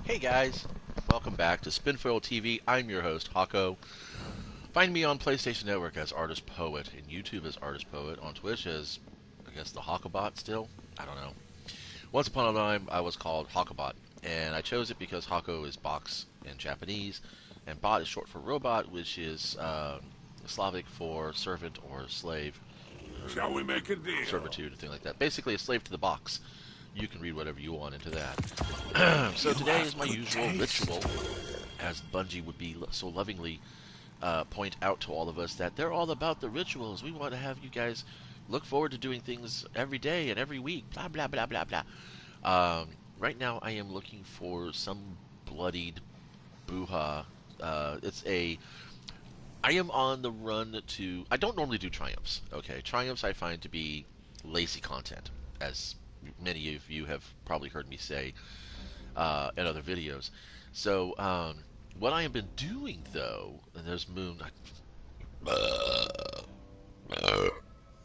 Hey guys, welcome back to Spinfoil TV. I'm your host, Hako. Find me on PlayStation Network as Artist Poet, and YouTube as Artist Poet, on Twitch as, I guess, the Hakobot still? I don't know. Once upon a time, I was called Hakobot, and I chose it because Hako is box in Japanese, and bot is short for robot, which is Slavic for servant or slave, Shall we make a deal? servitude, and thing like that. Basically, a slave to the box. You can read whatever you want into that. So today is my usual ritual, as Bungie would be so lovingly point out to all of us that they're all about the rituals. We want to have you guys look forward to doing things every day and every week. Blah blah blah blah blah. Right now, I am looking for some bloodied buha. It's a. I am on the run to. I don't normally do triumphs. Okay, triumphs I find to be lazy content, as many of you have probably heard me say in other videos. So, what I have been doing though, and there's Moon.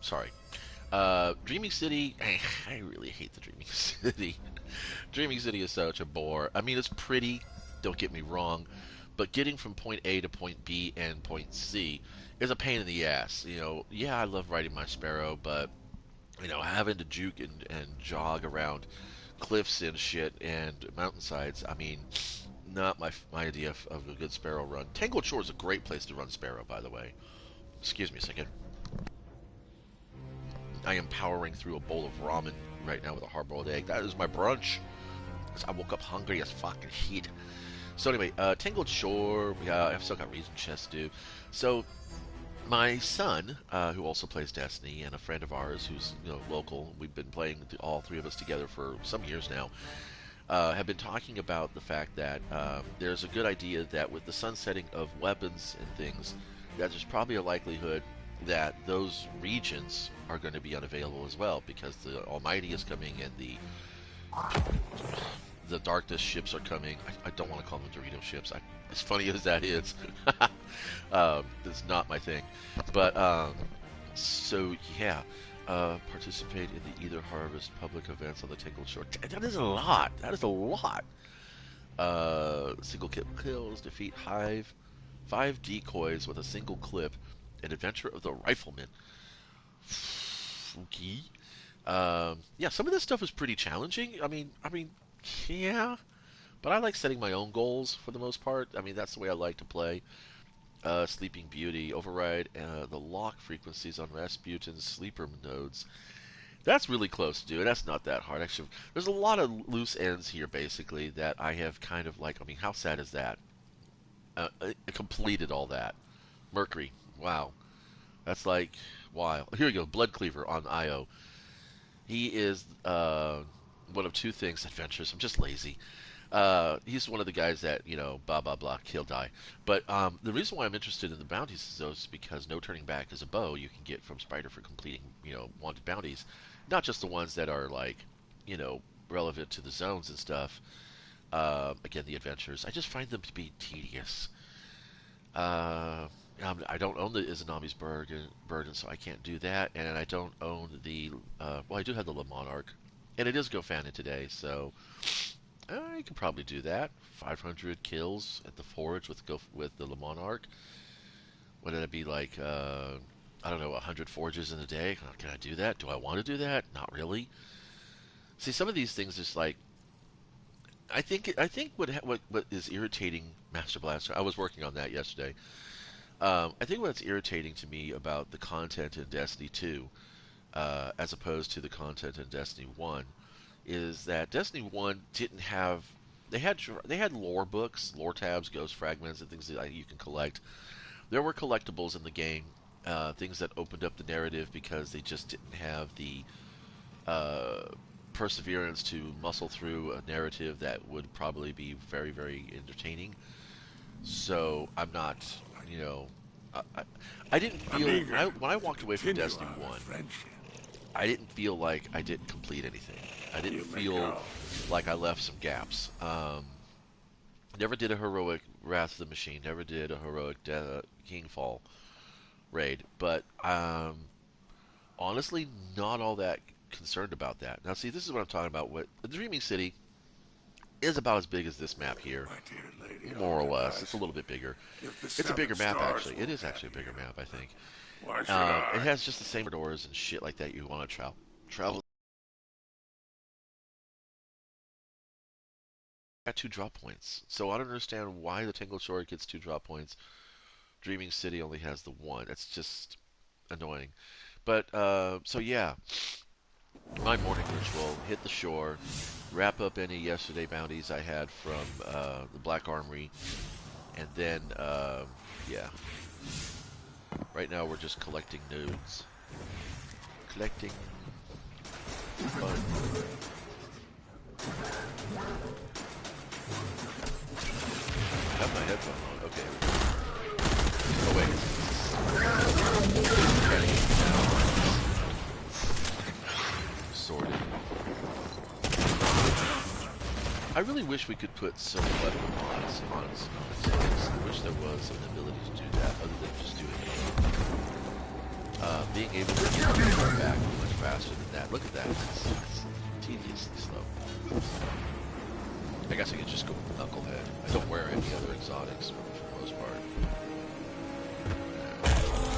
Sorry. Dreaming City. I really hate the Dreaming City. Dreaming City is such a bore. I mean, it's pretty. Don't get me wrong, but getting from point A to point B and point C is a pain in the ass. Yeah, I love riding my Sparrow, but having to juke and jog around cliffs and shit and mountainsides. I mean, not my idea of a good Sparrow run. Tangled Shore is a great place to run Sparrow, by the way. Excuse me a second. I am powering through a bowl of ramen right now with a hard-boiled egg. That is my brunch. 'Cause I woke up hungry as fucking shit. So anyway, Tangled Shore. I've still got Reason Chest to do. So my son, who also plays Destiny, and a friend of ours who's local, we've been playing all three of us together for some years now, have been talking about the fact that there's a good idea that with the sunsetting of weapons and things, that there's probably a likelihood that those regions are going to be unavailable as well, because the Almighty is coming and the Darkness ships are coming. I don't want to call them Dorito ships. As funny as that is, it's not my thing. But so yeah, participate in the Either Harvest public events on the Tangled Shore. That is a lot. That is a lot. Single kills, defeat Hive, 5 decoys with a single clip, an adventure of the Rifleman. Okay. Yeah, some of this stuff is pretty challenging. I mean, yeah, but I like setting my own goals for the most part. I mean, that's the way I like to play. Sleeping Beauty, override the lock frequencies on Rasputin's sleeper nodes. That's really close to do, and that's not that hard. Actually, there's a lot of loose ends here, basically, that I have kind of like. I mean, how sad is that? I completed all that. Mercury, wow. That's like, wow. Here we go, Blood Cleaver on IO. He is one of two things, adventures. I'm just lazy. He's one of the guys that, blah, blah, blah, kill, die. But the reason why I'm interested in the bounties is those because No Turning Back is a bow you can get from Spider for completing, wanted bounties. Not just the ones that are, like, relevant to the zones and stuff. Again, the adventures. I just find them to be tedious. I don't own the Izanami's Burden, so I can't do that. And I don't own the, well, I do have the Le Monarch. And it is GoFannon today, so I could probably do that. 500 kills at the Forge with the Le Monarch. Would it be like, I don't know, 100 forges in a day? Can I do that? Do I want to do that? Not really. See, some of these things is like, I think what is irritating Master Blaster. I was working on that yesterday. I think what's irritating to me about the content in Destiny 2, as opposed to the content in Destiny 1, is that Destiny 1 didn't have. They had lore books, lore tabs, ghost fragments, and things that you can collect. There were collectibles in the game, things that opened up the narrative because they just didn't have the perseverance to muscle through a narrative that would probably be very, very entertaining. So I'm not, you know, I didn't feel when I walked away from Continue Destiny our 1, friendship. I didn't feel like I didn't complete anything. I didn't You may feel go. like I left some gaps. Never did a heroic Wrath of the Machine. Never did a heroic Kingfall raid. But honestly, not all that concerned about that. Now, see, this is what I'm talking about. What the Dreaming City, is about as big as this map here, My dear lady, more or less. It's a little bit bigger. if the It's a bigger seven map, stars actually. It won't is have actually a you, bigger map, I think. why should It I? has just the same doors and shit like that you want to travel. Got 2 drop points, so I don't understand why the Tangled Shore gets 2 drop points. Dreaming City only has the 1. It's just annoying. But so yeah, my morning ritual: hit the shore, wrap up any yesterday bounties I had from the Black Armory, and then yeah. Right now we're just collecting nodes. Collecting fun. I have my headphone on. Okay. Oh wait. Sorted. I really wish we could put some weapon mods on things. I wish there was an ability to do that other than just doing it. Being able to get the car back much faster than that. Look at that. It's tediously slow. I guess I could just go with Knucklehead. I don't wear any other exotics for the most part. I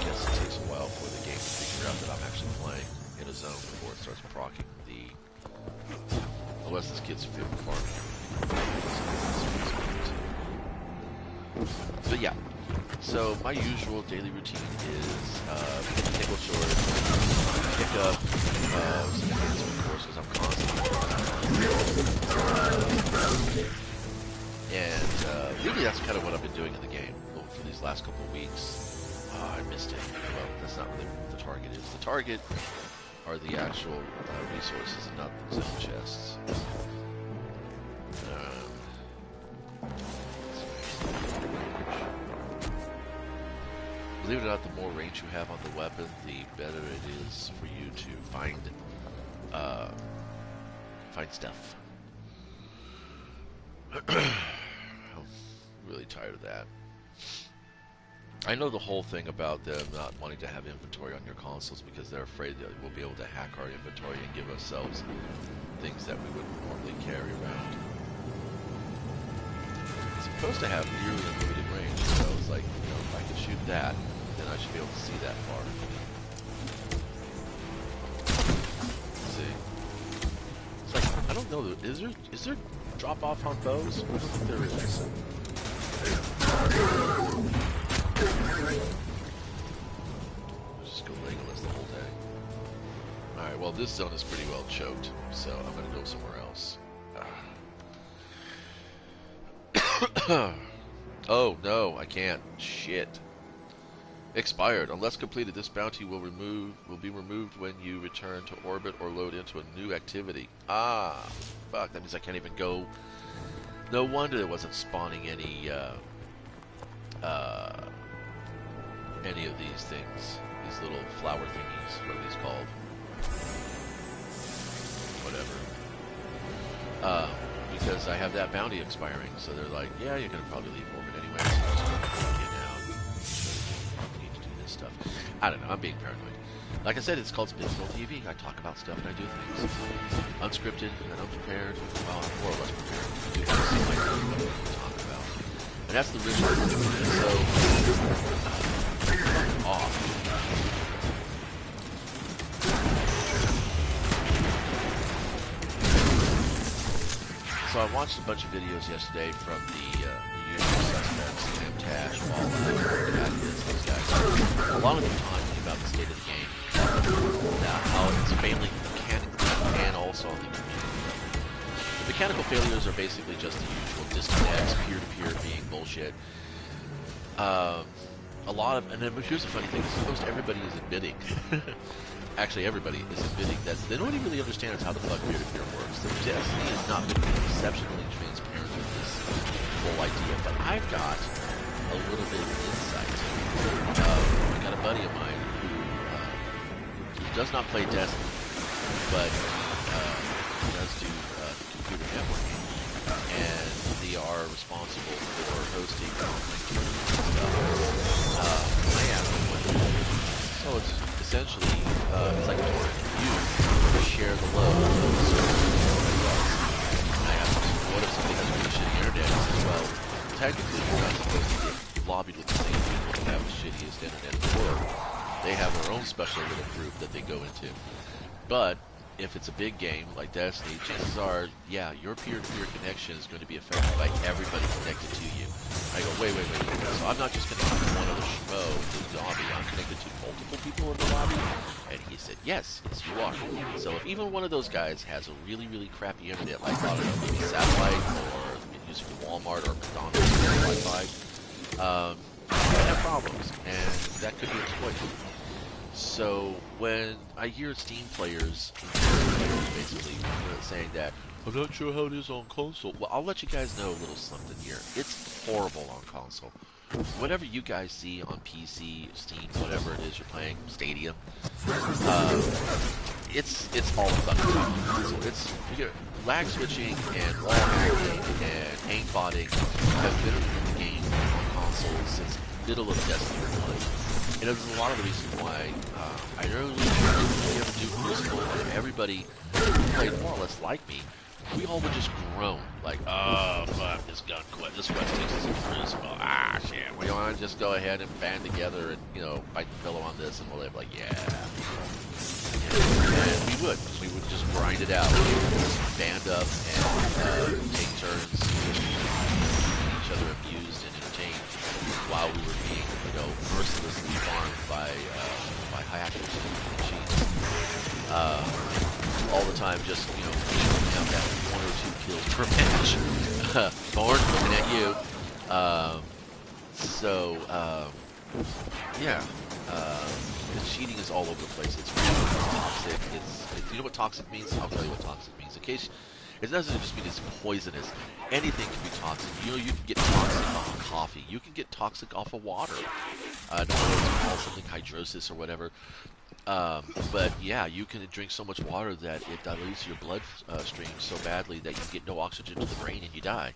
guess it takes a while for the game to figure out that I'm actually playing in a zone before it starts procking the... Unless this kid's fit for farming. But yeah. So my usual daily routine is Tangled Shore, pick up some enhancement courses I'm constantly and really that's kind of what I've been doing in the game for these last couple of weeks. I missed it. Well, that's not really what the target is. The target are the actual resources and not the zone chests. Believe it or not, the more range you have on the weapon, the better it is for you to find stuff. I'm really tired of that. I know the whole thing about them not wanting to have inventory on your consoles because they're afraid that we'll be able to hack our inventory and give ourselves things that we wouldn't normally carry around. It's supposed to have nearly unlimited range, so it's like, you know, if I can shoot that, then I should be able to see that far. Let's see. It's like, I don't know, is there drop off on bows? I don't think there is. I'll just go Legolas the whole day. Alright, well this zone is pretty well choked, so I'm gonna go somewhere else. Oh no, I can't. Shit. Expired. Unless completed, this bounty will be removed when you return to orbit or load into a new activity. Ah, fuck. That means I can't even go. No wonder it wasn't spawning any of these things. These little flower thingies. What are these called? Whatever. Because I have that bounty expiring, so they're like, yeah, you're gonna probably leave orbit anyway. So I'm just gonna get out. Need to do this stuff. I don't know. I'm being paranoid. Like I said, it's called Spinfoil TV. I talk about stuff and I do things unscripted and unprepared. Well, I'm more or less prepared. I do things seem like I know what I'm talking about, and that's the ritual we're doing. So, fuck off. So I watched a bunch of videos yesterday from the usual suspects, Tash, Wall, those guys. A lot of them talking about the state of the game, how it's failing mechanically and also on the community level. The mechanical failures are basically just the usual disconnects, peer-to-peer being bullshit. A lot of, and then here's the funny thing: most everybody is admitting. Actually, everybody is admitting that they don't even really understand how the fuck peer-to-peer works. The Destiny has not been exceptionally transparent with this whole idea, but I've got a little bit of insight. I got a buddy of mine who does not play Destiny, but he does do computer networking, and they are responsible for hosting online tournaments and stuff. So it's essentially, it's like a tournament. You share the load of the service that everybody does. And I asked him, what if somebody technically you're not supposed to get lobbied with the same people who have the shittiest internet in the world. They have their own special little group that they go into. But if it's a big game like Destiny, chances are, yeah, your peer-to-peer connection is going to be affected by everybody connected to you. I go, wait. So I'm not just connected to one other schmo in the lobby. I'm connected to multiple people in the lobby. And he said, yes, you are. So if even one of those guys has a really, really crappy internet, like, I don't know, maybe satellite or using Walmart or McDonald's Wi-Fi, you have problems, and that could be exploited. So when I hear Steam players basically saying that, I'm not sure how it is on console, well, I'll let you guys know a little something here. It's horrible on console. Whatever you guys see on PC, Steam, whatever it is you're playing, Stadia, it's all fucking on console. You get lag switching and wall hacking and aimbotting have been in the game on consoles since the middle of Destiny 1. And there's a lot of the reasons why I really ever do Crucible, and everybody who played more or less like me, we all would just groan, like, oh, fuck, this gun quit, this quest takes us in Crucible, shit, we want to just go ahead and band together and, bite the pillow on this, and we'll live like, yeah. And we would just grind it out. We would just band up and take turns, keep each other amused and entertained while we were being, mercilessly farmed by hackers and machines. All the time, just, aiming out that 1 or 2 kills per match. Thorn, looking at you. Yeah. The cheating is all over the place. It's really toxic. You know what toxic means? I'll tell you what toxic means. In case, it doesn't just mean it's poisonous. Anything can be toxic. You can get toxic off of coffee. You can get toxic off of water. I don't know what it's called, something hydrosis or whatever. But yeah, you can drink so much water that it dilutes your blood stream so badly that you get no oxygen to the brain and you die.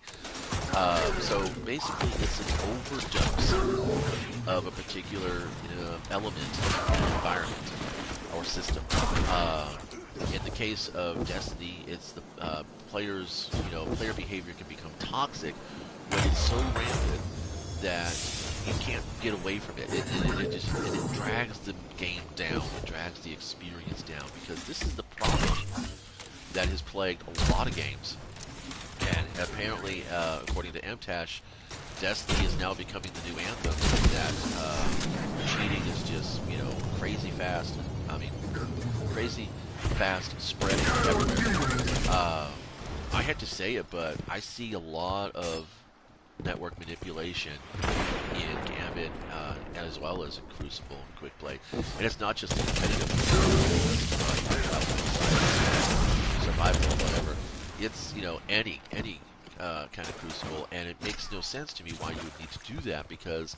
So basically, it's an overdose of a particular element in the environment or system. In the case of Destiny, it's the players. Player behavior can become toxic when it's so rampant that you can't get away from it. It drags the game down. It drags the experience down, because this is the problem that has plagued a lot of games. And apparently, according to MTash, Destiny is now becoming the new anthem. That cheating is just, crazy fast. Crazy fast spreading everywhere. I hate to say it, but I see a lot of network manipulation in Gambit, as well as in Crucible and Quick Play. And it's not just the competitive survival or whatever. It's, any kind of Crucible, and it makes no sense to me why you would need to do that, because,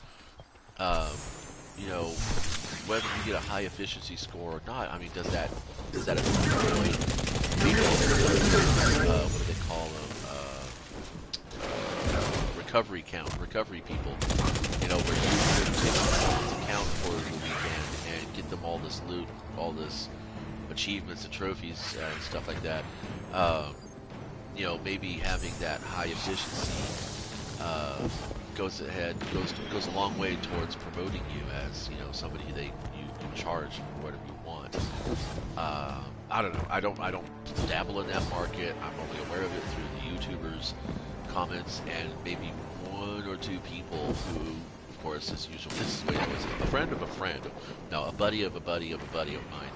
whether you get a high efficiency score or not, does that annoy people? What do they call them? Recovery people, where you take someone's account for the weekend and get them all this loot, all this achievements and trophies and stuff like that. Maybe having that high efficiency goes a long way towards promoting you as somebody you charge for whatever you want. I don't know. I don't dabble in that market. I'm only aware of it through the YouTubers' comments and maybe 1 or 2 people who, of course, as usual, this is a friend of a friend, no, a buddy of a buddy of a buddy of mine,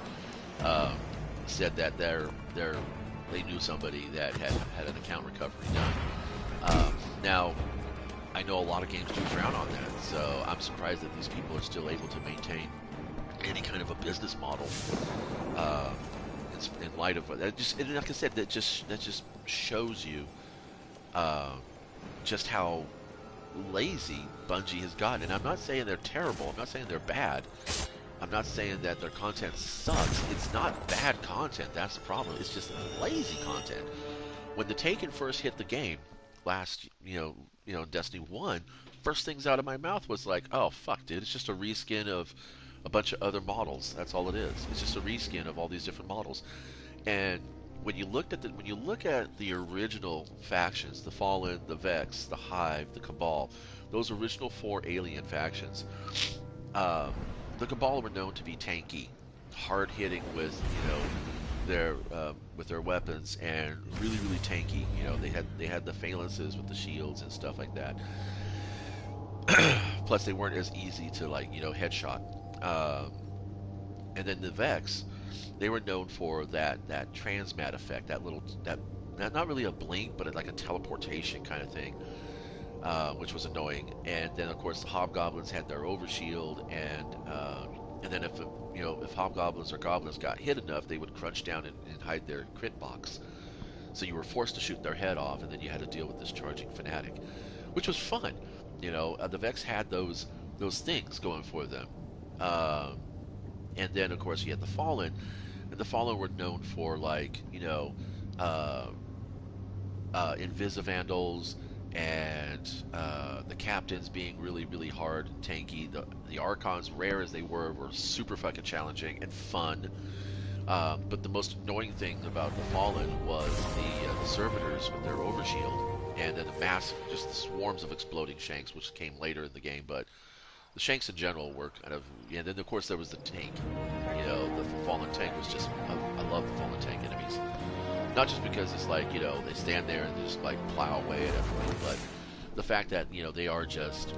said that they knew somebody that had an account recovery done. Now, I know a lot of games do frown on that, so I'm surprised that these people are still able to maintain any kind of a business model in light of that. And like I said, that just shows you just how lazy Bungie has gotten. And I'm not saying they're terrible. I'm not saying they're bad. I'm not saying that their content sucks. It's not bad content. That's the problem. It's just lazy content. When the Taken first hit the game last, Destiny 1, first things out of my mouth was like, oh, fuck, dude. It's just a reskin of a bunch of other models. That's all it is. It's just a reskin of all these different models. And when you look at the original factions, the Fallen, the Vex, the Hive, the Cabal, those original four alien factions, um, the Cabal were known to be tanky, hard hitting with their weapons, and really tanky. They had the phalanxes with the shields and stuff like that. Plus, they weren't as easy to headshot. Um, and then the Vex, they were known for that transmat effect, that not really a blink, but like a teleportation kind of thing, which was annoying. And then of course the Hobgoblins had their overshield, and then if Hobgoblins or Goblins got hit enough, they would crunch down and hide their crit box. So you were forced to shoot their head off, and then you had to deal with this charging fanatic, which was fun. The Vex had those things going for them. Um, and then of course you had the Fallen, and the Fallen were known for uh, Invisivandals and the captains being really hard and tanky. The Archons, rare as they were super fucking challenging and fun. But the most annoying thing about the Fallen was the Servitors with their overshield, and then the massive, just the swarms of exploding Shanks, which came later in the game. But the Shanks in general were kind of, and then of course there was the tank. The Fallen tank was just, I love the Fallen tank enemies. Not just because it's they stand there and they just plow away at everything, but the fact that they are just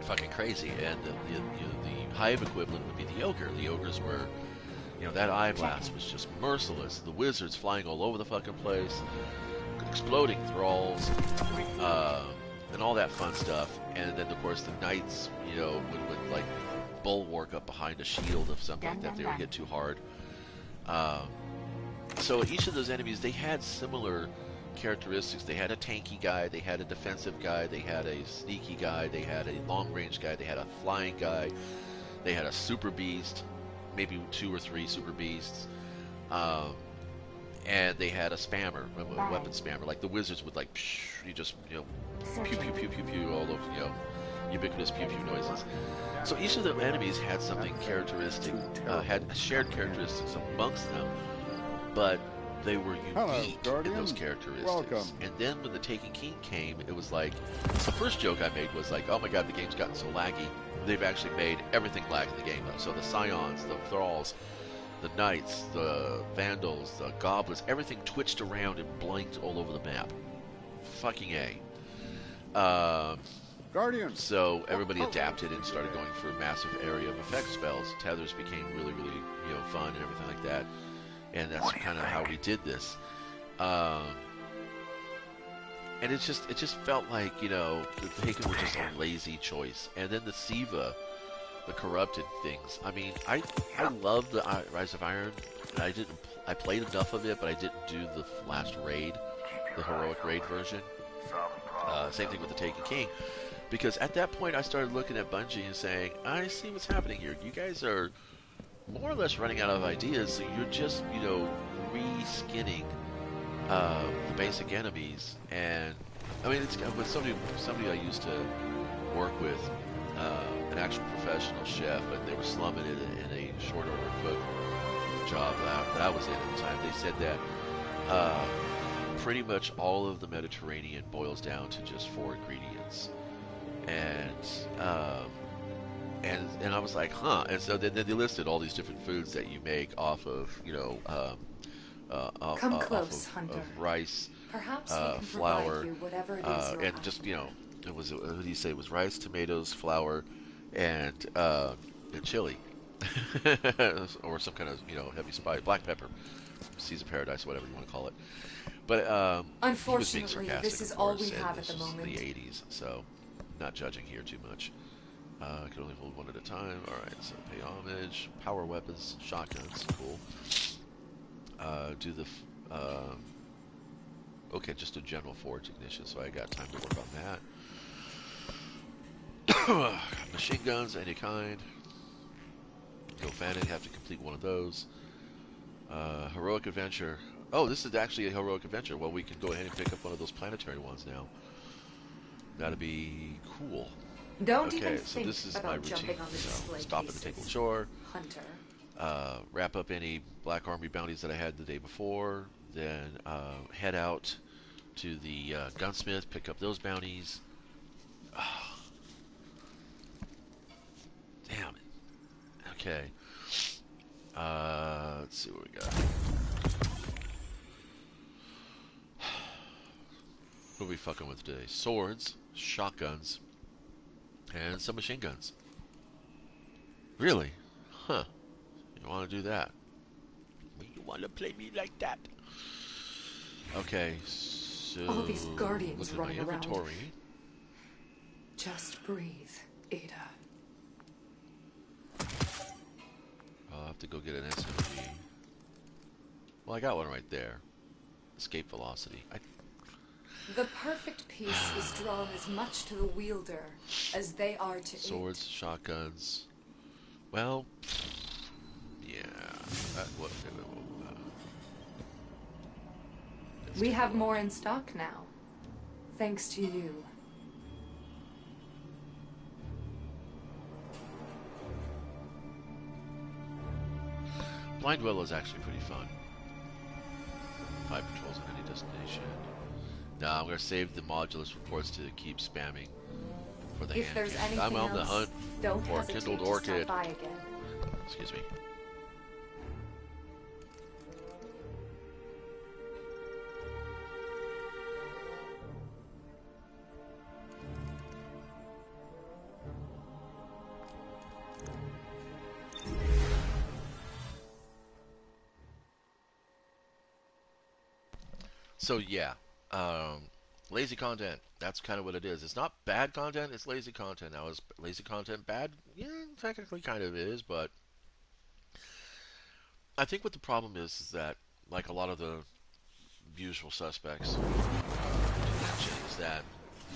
fucking crazy. And the Hive equivalent would be the Ogre. The Ogres were, that eye blast was just merciless. The wizards flying all over the fucking place, exploding thralls, and all that fun stuff. And then of course the knights, would bulwark up behind a shield of something like that if they were hit too hard. So each of those enemies, they had similar characteristics. They had a tanky guy, they had a defensive guy, they had a sneaky guy, they had a long-range guy, they had a flying guy, they had a super beast, maybe 2 or 3 super beasts, and they had a spammer, a weapon spammer. Like the wizards would you just pew pew pew pew pew, all of ubiquitous pew pew noises. So each of the enemies had something characteristic, had shared characteristics amongst them, but they were unique in those characteristics. Welcome. And then when the Taken King came, it was like, the first joke I made was oh my god, the game's gotten so laggy. They've actually made everything lag in the game. So the Scions, the Thralls, the Knights, the Vandals, the Goblins, everything twitched around and blinked all over the map. Fucking A. Guardians. So everybody adapted and started going for massive area of effect spells. Tethers became really fun and everything like that. And that's kind of how we did this. And it just felt like, the Taken were just a lazy choice. And then the Siva, the corrupted things. I mean, I love the Rise of Iron. And I played enough of it, but I didn't do the last raid, the heroic raid version. Same thing with the Taken King. Because at that point, I started looking at Bungie and saying, I see what's happening here. You guys are more or less running out of ideas, so you're just, re-skinning the basic enemies. And I mean, it's with somebody I used to work with, an actual professional chef, and they were slumming it in a short order cook job that I was in at the time. They said that pretty much all of the Mediterranean boils down to just 4 ingredients, and I was like, huh. And so then they listed all these different foods that you make off of, Come off close, Hunter. of rice, Perhaps we can flour, provide you whatever it is you're and just, it was, what do you say? It was rice, tomatoes, flour, and chili, or some kind of, heavy spice, black pepper, seeds of paradise, whatever you want to call it. But he was being Unfortunately, sarcastic, this is of all course, we and have at this the was moment. the 80s, so not judging here too much. I can only hold one at a time. Alright, so pay homage, power weapons, shotguns, cool. Do the, okay, just a general forge ignition, so I got time to work on that. Machine guns, any kind. Go Fanning, have to complete one of those. Heroic adventure. Oh, this is actually a heroic adventure. Well, we can go ahead and pick up one of those planetary ones now. That'd be cool. Don't Okay, even so think this is about my routine. jumping on the display Stop at the cases. Taken Shore. Hunter. Wrap up any Black Army bounties that I had the day before. then head out to the gunsmith, pick up those bounties. Oh, damn it. Okay. Let's see what we got. What are we fucking with today? Swords, shotguns, and some machine guns. Really? Huh. You want to do that? You want to play me like that? Okay, so... All these guardians look at my running around. inventory. Just breathe, Ada. I'll have to go get an SMG. Well, I got one right there. Escape velocity. The perfect piece is drawn as much to the wielder as they are to Swords, it. shotguns. Well, yeah. We have more in stock now, thanks to you. Blind Will is actually pretty fun. 5 patrols on any destination. Now I'm going to save the modulus reports to keep spamming for the If there's hand. anything I'm on the else, hunt don't for a hesitate kindled to orchid. stop by again. Excuse me. So yeah, lazy content. That's kind of what it is. It's not bad content. It's lazy content. Now, is lazy content bad? Yeah, technically, kind of is. But I think what the problem is that, like a lot of the usual suspects mention, is that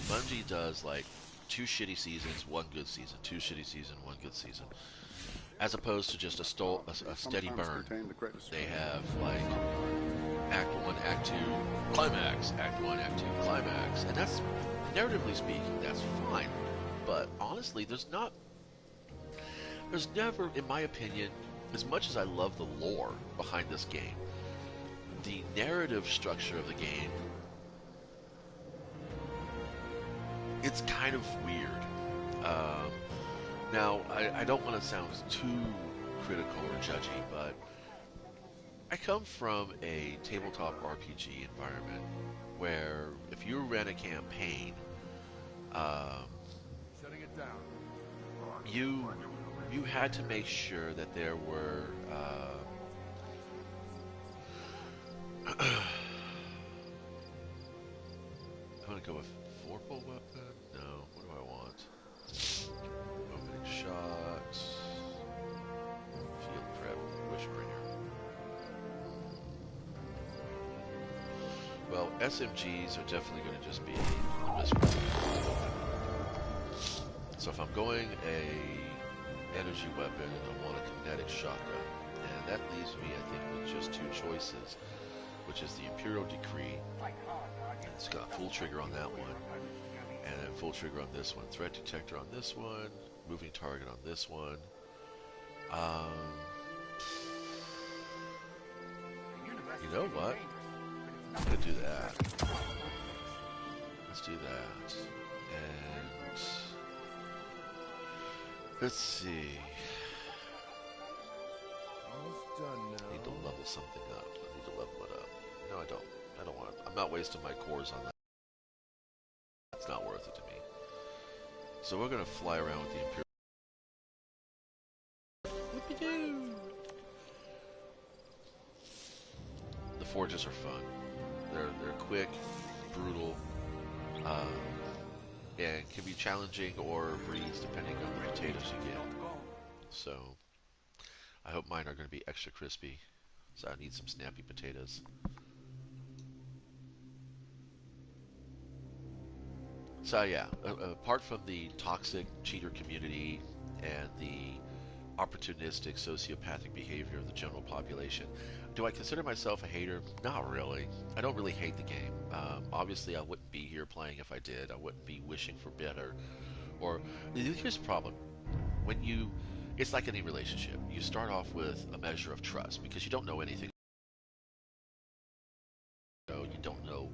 Bungie does like 2 shitty seasons, 1 good season, 2 shitty season, 1 good season, as opposed to just a steady burn. They have like Act 1, Act 2, Climax, Act 1, Act 2, Climax. And that's, narratively speaking, that's fine. But honestly, there's never, in my opinion, as much as I love the lore behind this game, the narrative structure of the game, it's kind of weird. Now, I don't want to sound too critical or judgy, but I come from a tabletop RPG environment where if you ran a campaign, Shutting it down. you had to make sure that there were I'm gonna go with four-pull weapon. No, what do I want? Opening shot, field prep, wishbringer. Well, SMGs are definitely going to just be this one. So if I'm going a energy weapon, I want a kinetic shotgun. And that leaves me, I think, with just 2 choices, which is the Imperial Decree. And it's got full trigger on that one. And then full trigger on this one. Threat detector on this one. Moving target on this one. You know what? I'm gonna do that. Let's do that. And let's see. Almost done now. I need to level something up. I need to level it up. No, I don't. I don't want to. I'm not wasting my cores on that. It's not worth it to me. So we're gonna fly around with the Imperial. Whoopie-doo! The forges are fun. They're quick, brutal, and can be challenging or breeze depending on the potatoes you get. So I hope mine are going to be extra crispy. So I need some snappy potatoes. So yeah, apart from the toxic cheater community and the opportunistic sociopathic behavior of the general population, do I consider myself a hater? Not really. I don't really hate the game. Obviously, I wouldn't be here playing if I did. I wouldn't be wishing for better. Or here's the problem: it's like any relationship. You start off with a measure of trust because you don't know anything You don't know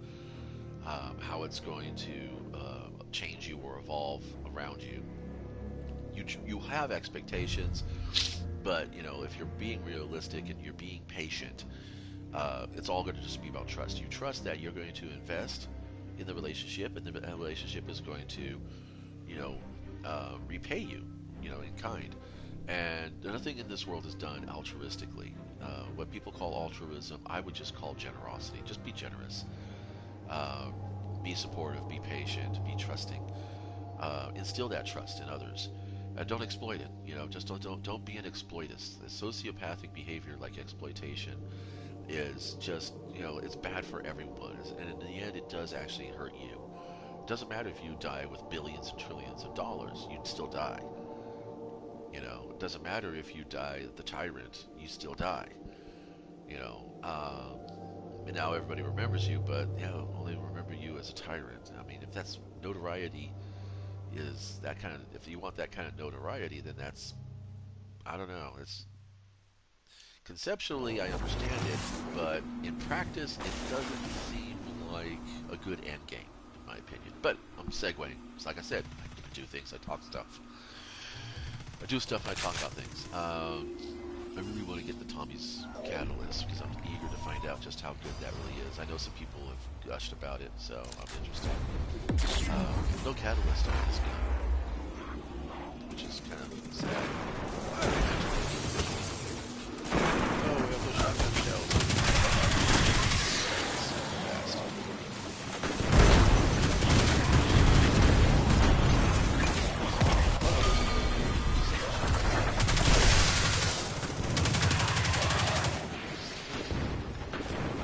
how it's going to change you or evolve around you. You have expectations, but if you're being realistic and you're being patient, it's all going to just be about trust. You trust that you're going to invest in the relationship, and the relationship is going to, you know, repay you, in kind. And nothing in this world is done altruistically. What people call altruism, I would just call generosity. Just be generous. Uh, be supportive. Be patient. Be trusting. Instill that trust in others. Don't exploit it. Just don't be an exploitist. The sociopathic behavior like exploitation is just it's bad for everyone, and in the end, it does actually hurt you. It doesn't matter if you die with billions and trillions of dollars, you'd still die. It doesn't matter if you die the tyrant, you still die. And now everybody remembers you, but only remember you as a tyrant. I mean, if that's notoriety is that kind of, if you want that kind of notoriety, then that's, I don't know. It's conceptually I understand it, but in practice it doesn't seem like a good end game, in my opinion. But I'm segueing. It's like I said, I do things, I talk stuff. I do stuff and I talk about things. I really want to get the Tommy's Catalyst because I'm eager to find out just how good that really is. I know some people have gushed about it, so I'm interested. No Catalyst on this gun, which is kind of sad. Oh, we have those shotgun shells.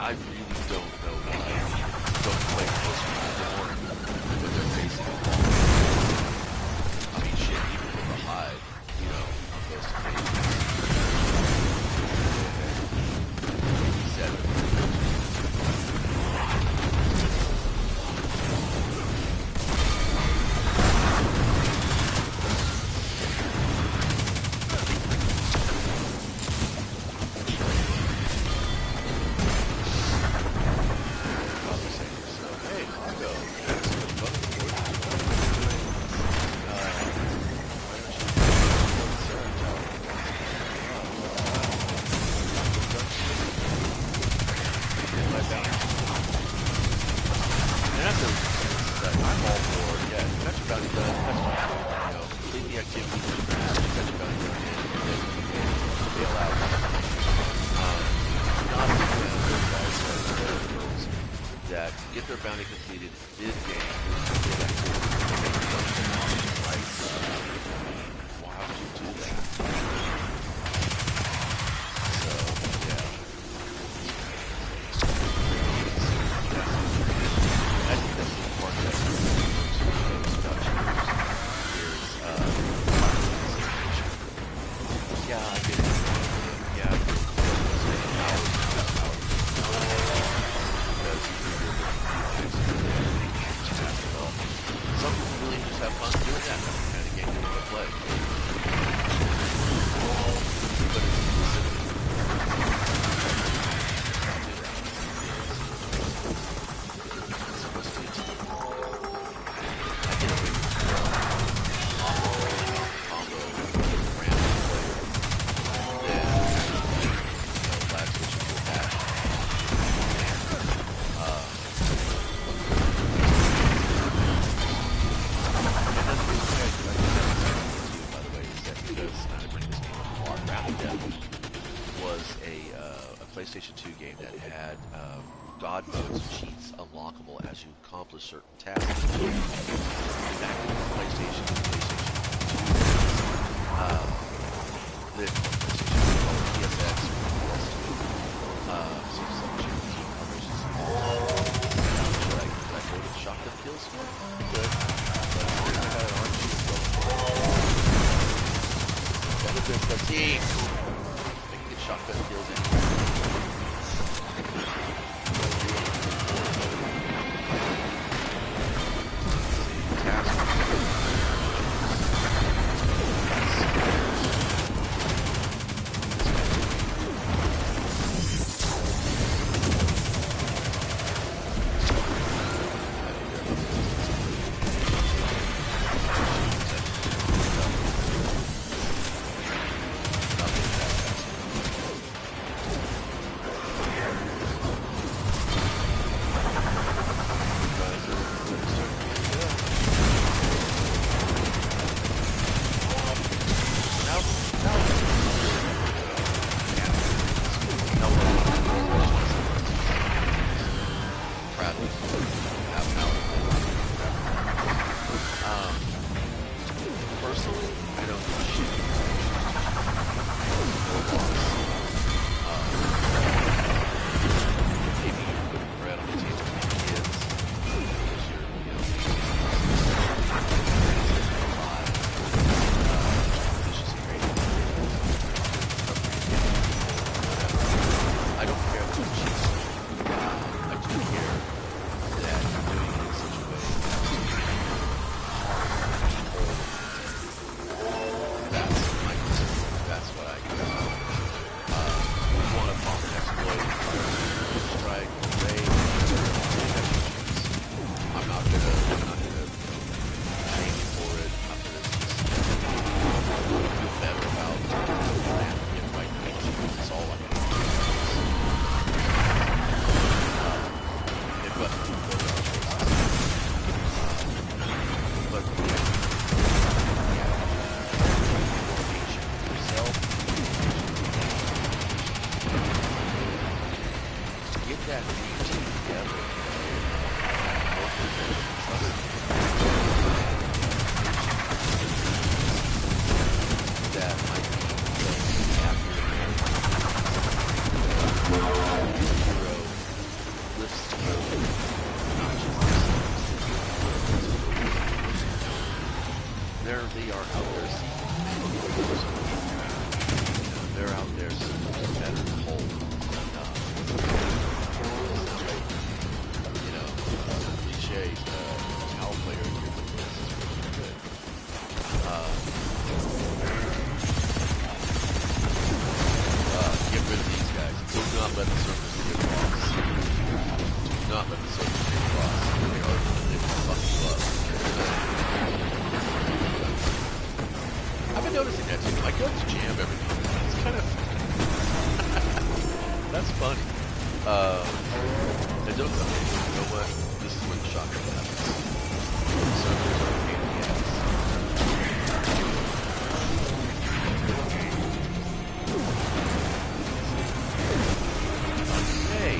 I really don't know why I don't play close more when they're facing it. I mean, shit, even with the hide, on those occasions. Seven. That get their bounty completed mid-game. Why would you do that? So, yeah. I think that's the part that is, yeah, I get it. Yeah, some people really just have fun doing that kind of game they want to play. But it's specific. It's supposed to be a team. I get away with combo random player. Then, flag switching to attack. Was a PlayStation 2 game that had God modes and cheats unlockable as you accomplish certain tasks. Back in the PlayStation 2, the PlayStation called PSX, should I go to shotgun kills? Good. But I got an RPG going. Better than the team. Shotgun kills anywhere. personally, I don't give a shit. No loss. Maybe you're putting bread on the table for your kids because you're, alive. It's just great. I don't care what you cheese. I do care that you're doing it in such a way that's my concern. That's what I care about. You want to pop an exploit, strike, raid, I'm not gonna shame you for it. I'm gonna just feel better about and get right next to you. That's all I can do. But yourself, get that team together. Work with them, trust them. That might be after the hero lifts the whole, not just they are out there seeking. They're out there seeking better whole. Cliche Cal player here with this is really good. Get rid of these guys. Do not let the servers get lost. Do not let the servers get lost. They will fuck you up. I've been noticing that too. My guns jam every now and then. It's kind of that's funny. And don't you know what? This is where the shotgun happens. Servers are a pain in the ass. Hey.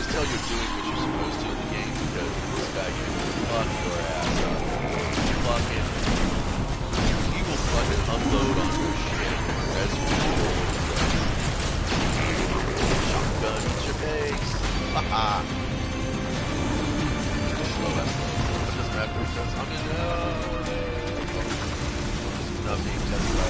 Tell you're doing what you're supposed to in the game because this guy can fuck your ass up. He will fucking unload on your shit as usual. Shotgun in your face. Haha. Slow that slow. It doesn't matter because I'm in not being tested by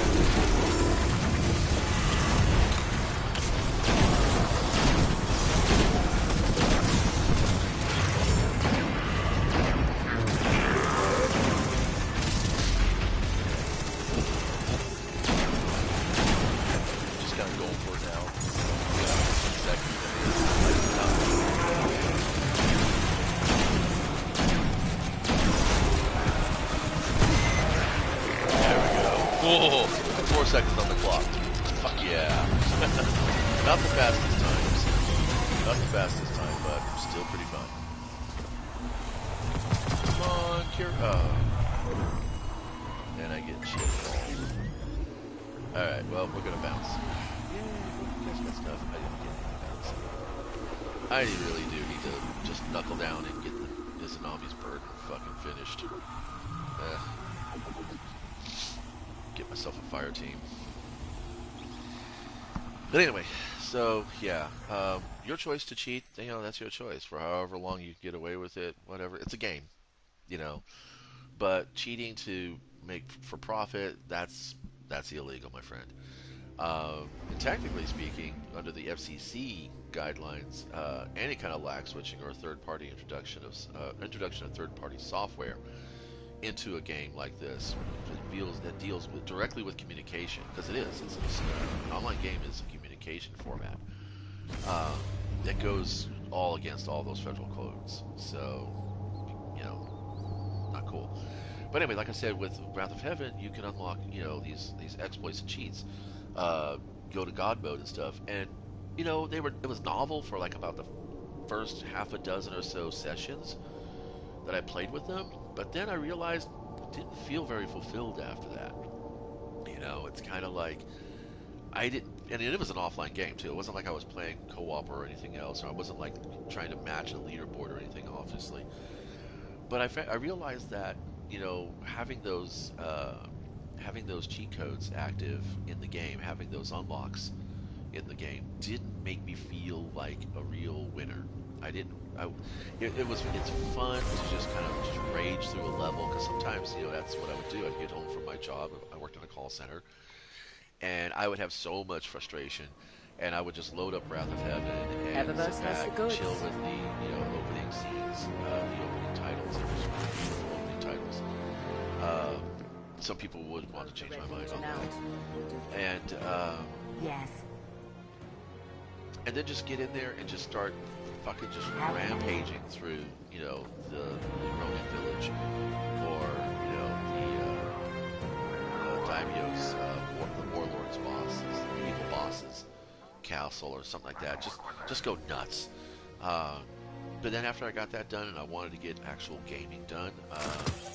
Whoa, 4 seconds on the clock. Fuck yeah. Not the fastest times. Not the fastest time, but still pretty fun. Come on, Kira. Oh. And I get shit. Alright, well, we're gonna bounce. Yay, you guys got stuff. I didn't get any bounce. I really do need to just knuckle down and get this Tsunami's burden fucking finished. Get myself a fire team. But anyway, so yeah, your choice to cheat, that's your choice for however long you get away with it, whatever. It's a game, but cheating to make for profit, that's illegal, my friend. And technically speaking, under the FCC guidelines, any kind of lag switching or third-party introduction of third-party software into a game like this that deals directly with communication, because it is. It's an online game is a communication format. That goes all against all those federal codes. So, not cool. But anyway, like I said, with Wrath of Heaven, you can unlock these exploits and cheats. Go to God mode and stuff, and it was novel for like about the first half a dozen or so sessions that I played with them. But then I realized didn't feel very fulfilled after that. It's kind of like I didn't, and it was an offline game too. It wasn't like I was playing co-op or anything else, or I wasn't like trying to match a leaderboard or anything, obviously. But I realized that having those cheat codes active in the game, having those unlocks in the game, didn't make me feel like a real winner. I didn't. It's fun to just kind of just rage through a level because sometimes that's what I would do. I'd get home from my job. I worked in a call center, and I would have so much frustration, and I would just load up Wrath of Heaven and Eververse sit has back the and goods. chill with the opening scenes, the opening titles. They're just really beautiful opening titles. Um, some people would want to change my mind on that, Yes. and then just get in there and just start fucking just rampaging through the Ronin village, or the daimyo's the warlord's bosses, the evil bosses castle or something like that. Just go nuts. But then after I got that done and I wanted to get actual gaming done,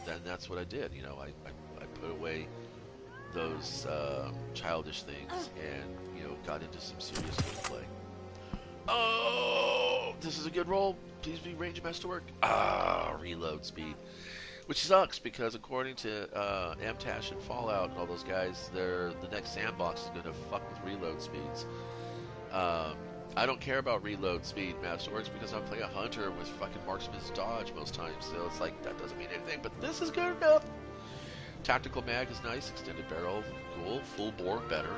then that's what I did. I put away those childish things and got into some serious gameplay. Oh, this is a good roll. Please be range masterwork. Reload speed. Which sucks because according to MTash and Fallout and all those guys, the next sandbox is going to fuck with reload speeds. I don't care about reload speed, Masterworks, because I play a hunter with fucking marksman's dodge most times, so it's like, that doesn't mean anything, but this is good enough. Tactical mag is nice, extended barrel, cool, full bore, better.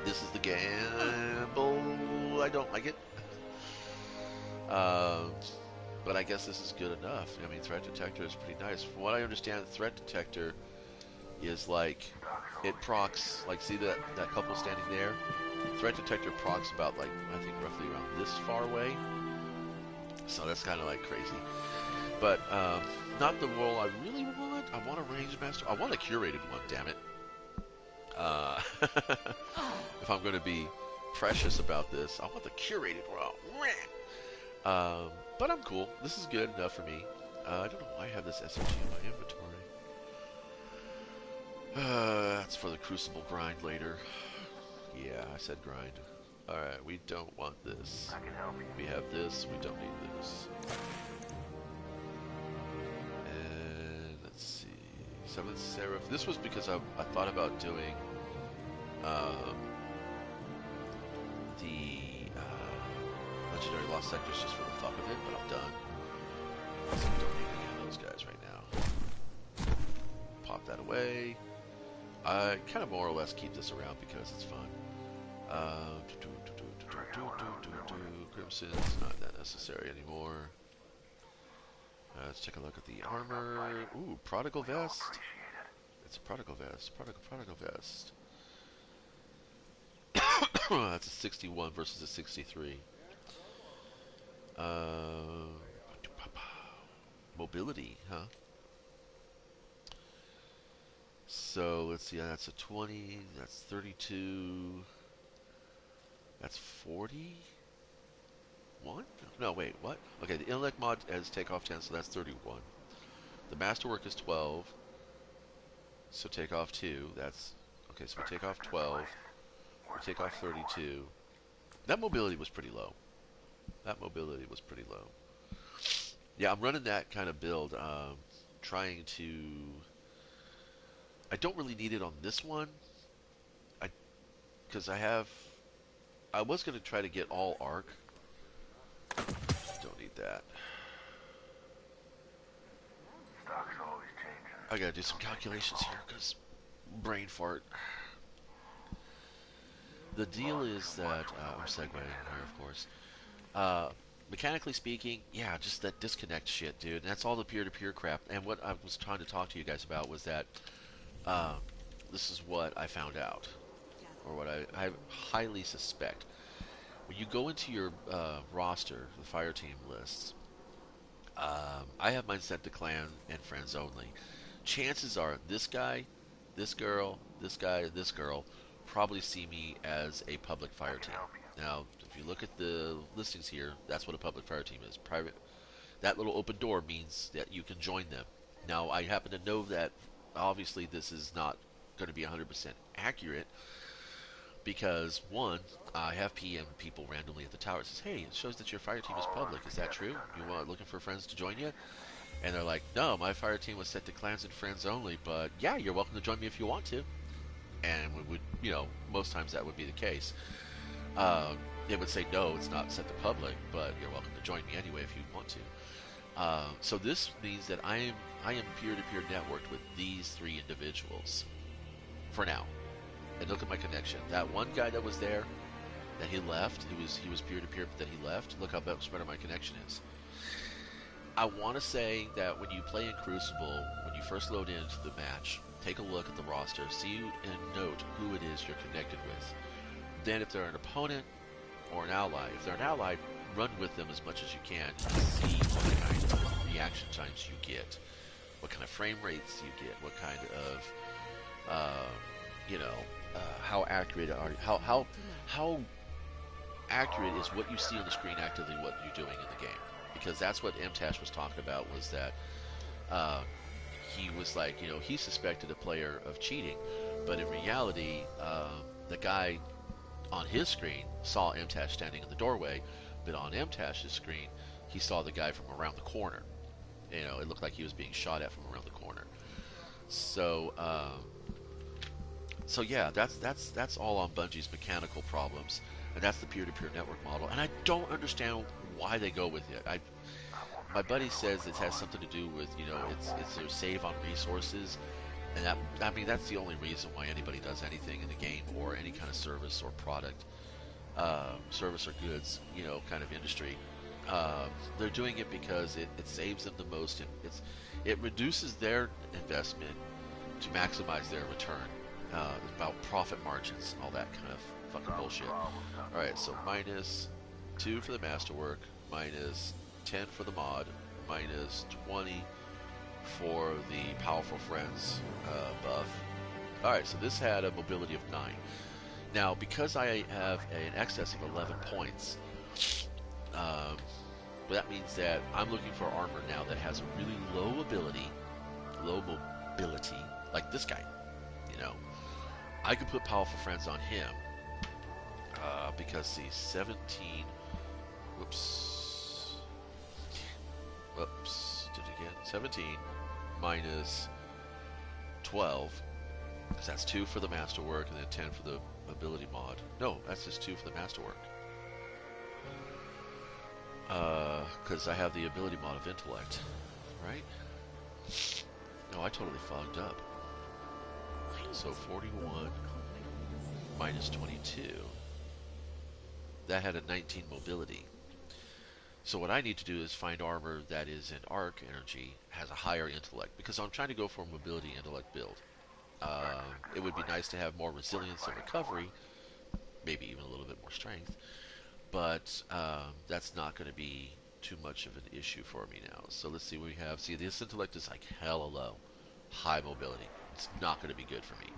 This is the gamble, I don't like it. But I guess this is good enough. I mean, threat detector is pretty nice. From what I understand, threat detector is like, it procs, like see that couple standing there? Threat detector procs about like, I think roughly around this far away. So that's kind of like crazy. But not the role I really want. I want a range master. I want a curated one, damn it. If I'm going to be precious about this, I want the curated role. But I'm cool. This is good enough for me. I don't know why I have this SMG in my inventory. That's for the Crucible grind later. Yeah, I said grind. Alright, we don't want this. We have this, we don't need this. And let's see. 7th Seraph. This was because I thought about doing the Legendary Lost Sectors just for the fuck of it, but I'm done. So we don't need any of those guys right now. Pop that away. I kind of more or less keep this around because it's fun. Crimson's not that necessary anymore. Let's take a look at the armor. Ooh, Prodigal Vest. It's a Prodigal Vest. Prodigal Vest. That's a 61 versus a 63. Mobility, huh? So let's see, that's a 20, that's 32, that's 41? No, wait, what? Okay, the intellect mod has takeoff 10, so that's 31. The masterwork is 12, so take off 2, that's, okay, so we take off 12, we take off 32. That mobility was pretty low. Yeah, I'm running that kind of build, trying to... I don't really need it on this one, because I was going to try to get all arc. Don't need that. I got to do some calculations here, because brain fart. The deal is that, I'm segueing here, of course. Mechanically speaking, yeah, just that disconnect shit, dude. And that's all the peer-to-peer crap. And what I was trying to talk to you guys about was that this is what I found out, or what I highly suspect. When you go into your roster, the fire team lists, I have mine set to clan and friends only. Chances are this guy, this girl, this guy, this girl probably see me as a public fire team. Now, if you look at the listings here, that's what a public fire team is. Private. That little open door means that you can join them. Now, I happen to know that obviously this is not going to be 100% accurate because, one, I have PM people randomly at the tower. It says, hey, it shows that your fire team is public. Is that true? You want looking for friends to join you? And they're like, no, my fire team was set to clans and friends only, but yeah, you're welcome to join me if you want to. And we would, most times that would be the case. It would say, no, it's not set to public, but you're welcome to join me anyway if you want to. So this means that I am peer-to-peer networked with these three individuals for now. And look at my connection. That one guy that was there, that he left, he was peer-to-peer, but then he left. Look how much better my connection is. I want to say that when you play in Crucible, when you first load into the match, take a look at the roster, see and note who it is you're connected with. Then if they're an opponent or an ally, if they're an ally, run with them as much as you can and see what kind of reaction times you get, what kind of frame rates you get, what kind of, how accurate are how accurate is what you see on the screen actively what you're doing in the game. Because that's what MTash was talking about, was that he was like, he suspected a player of cheating, but in reality, the guy on his screen saw MTash standing in the doorway, but on MTash's screen, he saw the guy from around the corner. It looked like he was being shot at from around the corner. So, yeah, that's all on Bungie's mechanical problems, and that's the peer-to-peer network model. And I don't understand why they go with it. My buddy says it has something to do with it's their save on resources, and that's the only reason why anybody does anything in the game or any kind of service or product, service or goods, kind of industry. They're doing it because it saves them the most, and it reduces their investment to maximize their return. About profit margins, all that kind of fucking bullshit. Alright, so -2 for the masterwork, -10 for the mod, -20 for the powerful friends buff. Alright, so this had a mobility of 9. Now, because I have an excess of 11 points, that means that I'm looking for armor now that has a really low mobility, like this guy. I could put powerful friends on him because the 17. Whoops, did it again? 17 minus 12, because that's 2 for the masterwork and then 10 for the ability mod. No, that's just 2 for the masterwork. Because I have the ability mod of intellect, right? No, I totally fogged up. So 41 minus 22. That had a 19 mobility. So what I need to do is find armor that is in arc energy, has a higher intellect, because I'm trying to go for a mobility intellect build. It would be nice to have more resilience and recovery, maybe even a little bit more strength, but that's not going to be too much of an issue for me now. So let's see what we have. See, this intellect is like hella low. High mobility. It's not going to be good for me.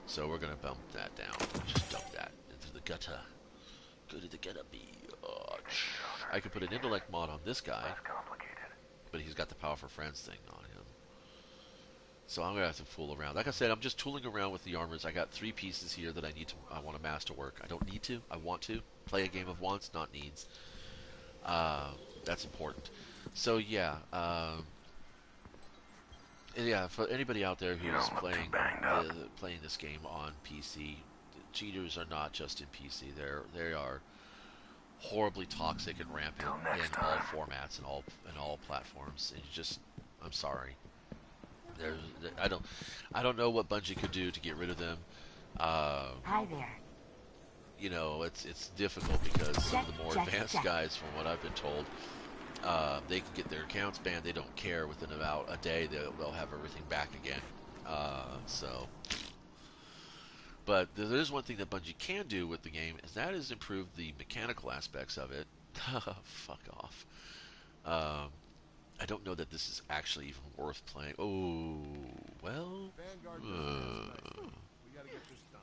So we're going to bump that down. Just dump that into the gutter. Go to the gutter, bitch. I could put an intellect mod on this guy, but he's got the power for friends thing on him. So I'm going to have to fool around. Like I said, I'm just tooling around with the armors. I got 3 pieces here that I want to masterwork. I don't need to. I want to. Play a game of wants, not needs. That's important. So yeah, yeah, for anybody out there who's playing this game on PC, cheaters are not just in PC. They are horribly toxic and rampant in all formats and all platforms. And I'm sorry. I don't know what Bungie could do to get rid of them. Hi there. It's difficult because some of the more advanced guys, from what I've been told, they can get their accounts banned. They don't care. Within about a day, they'll have everything back again. But there's one thing that Bungie can do with the game, and that is improve the mechanical aspects of it. Fuck off. I don't know that this is actually even worth playing. Oh, well. Vanguard we gotta get this done.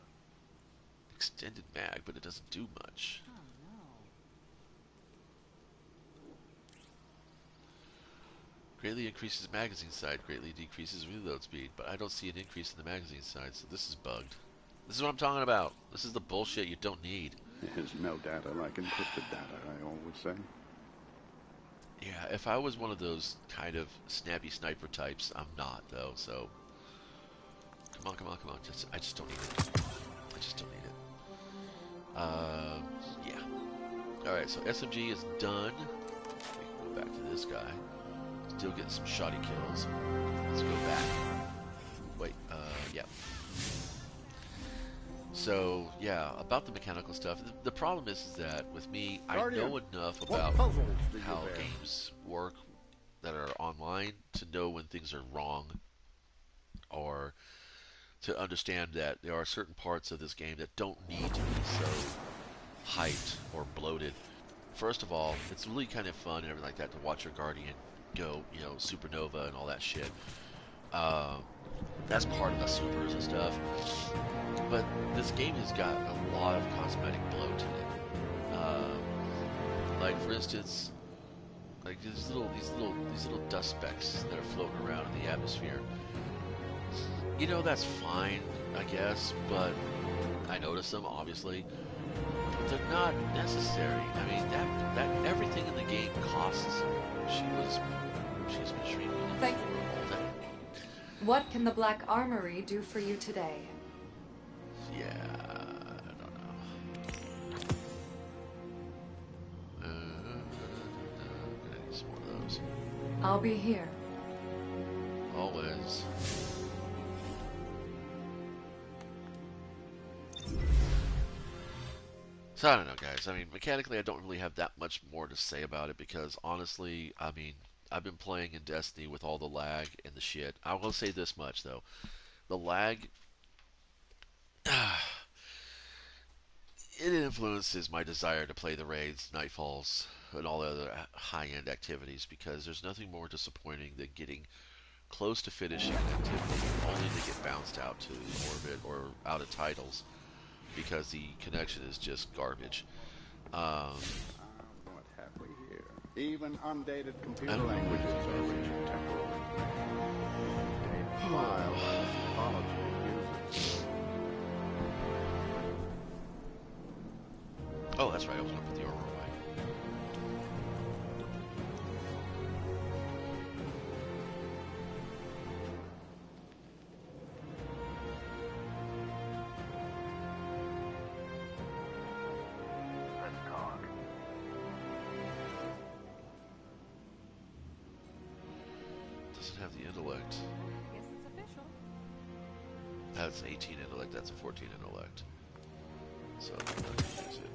Extended mag, but it doesn't do much. Oh no. Greatly increases magazine size, greatly decreases reload speed, but I don't see an increase in the magazine size, so this is bugged. This is what I'm talking about. This is the bullshit you don't need. There's no data like encrypted data, I always say. Yeah, if I was one of those kind of snappy sniper types, I'm not, though, so... Come on, come on, come on. I just don't need it. I just don't need it. Yeah. Alright, so SMG is done. We can go back to this guy. Still getting some shoddy kills. Let's go back. Wait, yeah. So, yeah, about the mechanical stuff. The problem is that with me, Guardian, I know enough what about puzzles do you how bear? games work that are online to know when things are wrong, or to understand that there are certain parts of this game that don't need to be so hyped or bloated. First of all, it's really kind of fun and everything like that to watch your Guardian go, you know, supernova and all that shit. That's part of the supers and stuff. But this game has got a lot of cosmetic bloat in it. Like for instance, like these little dust specks that are floating around in the atmosphere. You know, that's fine, I guess, but I notice them obviously. But they're not necessary. I mean, that everything in the game costs. She's been shrinking Thank you. all day. What can the Black Armory do for you today? Yeah, I don't know. Gonna need some more of those. I'll be here. Always. So I don't know, guys. I mean, mechanically, I don't really have that much more to say about it because honestly, I mean, I've been playing in Destiny with all the lag and the shit. I will say this much though: the lag, it influences my desire to play the raids, nightfalls, and all the other high-end activities because there's nothing more disappointing than getting close to finishing an activity only to get bounced out to orbit or out of titles because the connection is just garbage. What have we here? Even undated I computer don't know what languages are reaching temporal. Data files and topology users. Oh, that's right. I was going to put the Aurora away. Let's talk. Doesn't have the intellect. Guess it's official. That's 18 intellect. That's a 14 intellect. So I'm not going to use it.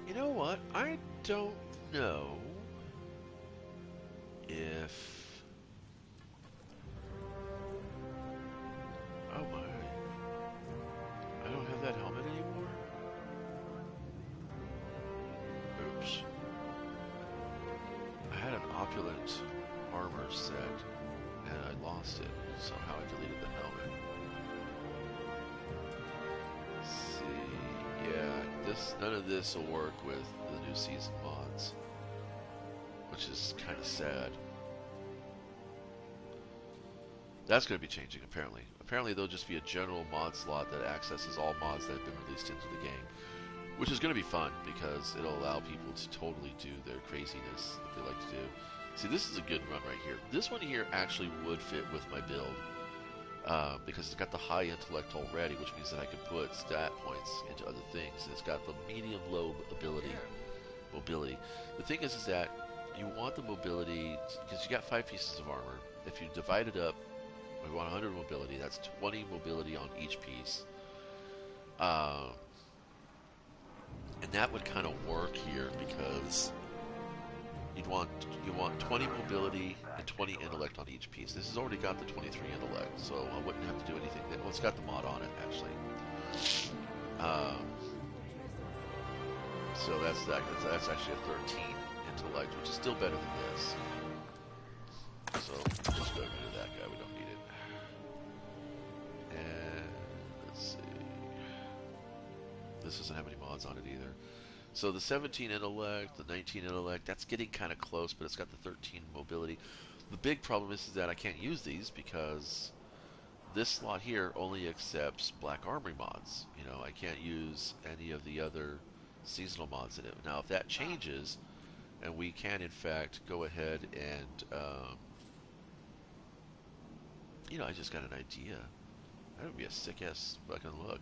You know what? I don't know if... Oh my. I don't have that helmet anymore? Oops. I had an opulent armor set, and I lost it. Somehow I deleted the helmet. Let's see, yeah, none of this will work with the new season mods, which is kind of sad. That's going to be changing, apparently. Apparently, there'll just be a general mod slot that accesses all mods that have been released into the game, which is going to be fun because it'll allow people to totally do their craziness that they like to do. See, this is a good run right here. This one here actually would fit with my build because it's got the high intellect already, which means that I can put stat points into other things. And it's got the medium-low mobility. The thing is that you want the mobility because you got 5 pieces of armor. If you divide it up, we want 100 mobility. That's 20 mobility on each piece. And that would kind of work here because you want 20 mobility and 20 intellect on each piece. This has already got the 23 intellect, so I wouldn't have to do anything. Well, it's got the mod on it actually. So that's actually a 13 intellect, which is still better than this. So let's go rid of that guy. We don't need it. And let's see. This doesn't have any mods on it either. So the 17 intellect, the 19 intellect, that's getting kind of close, but it's got the 13 mobility. The big problem is that I can't use these because this slot here only accepts black armory mods. You know, I can't use any of the other seasonal mods in it. Now, if that changes, and we can in fact go ahead and, you know, I just got an idea. That would be a sick ass fucking look.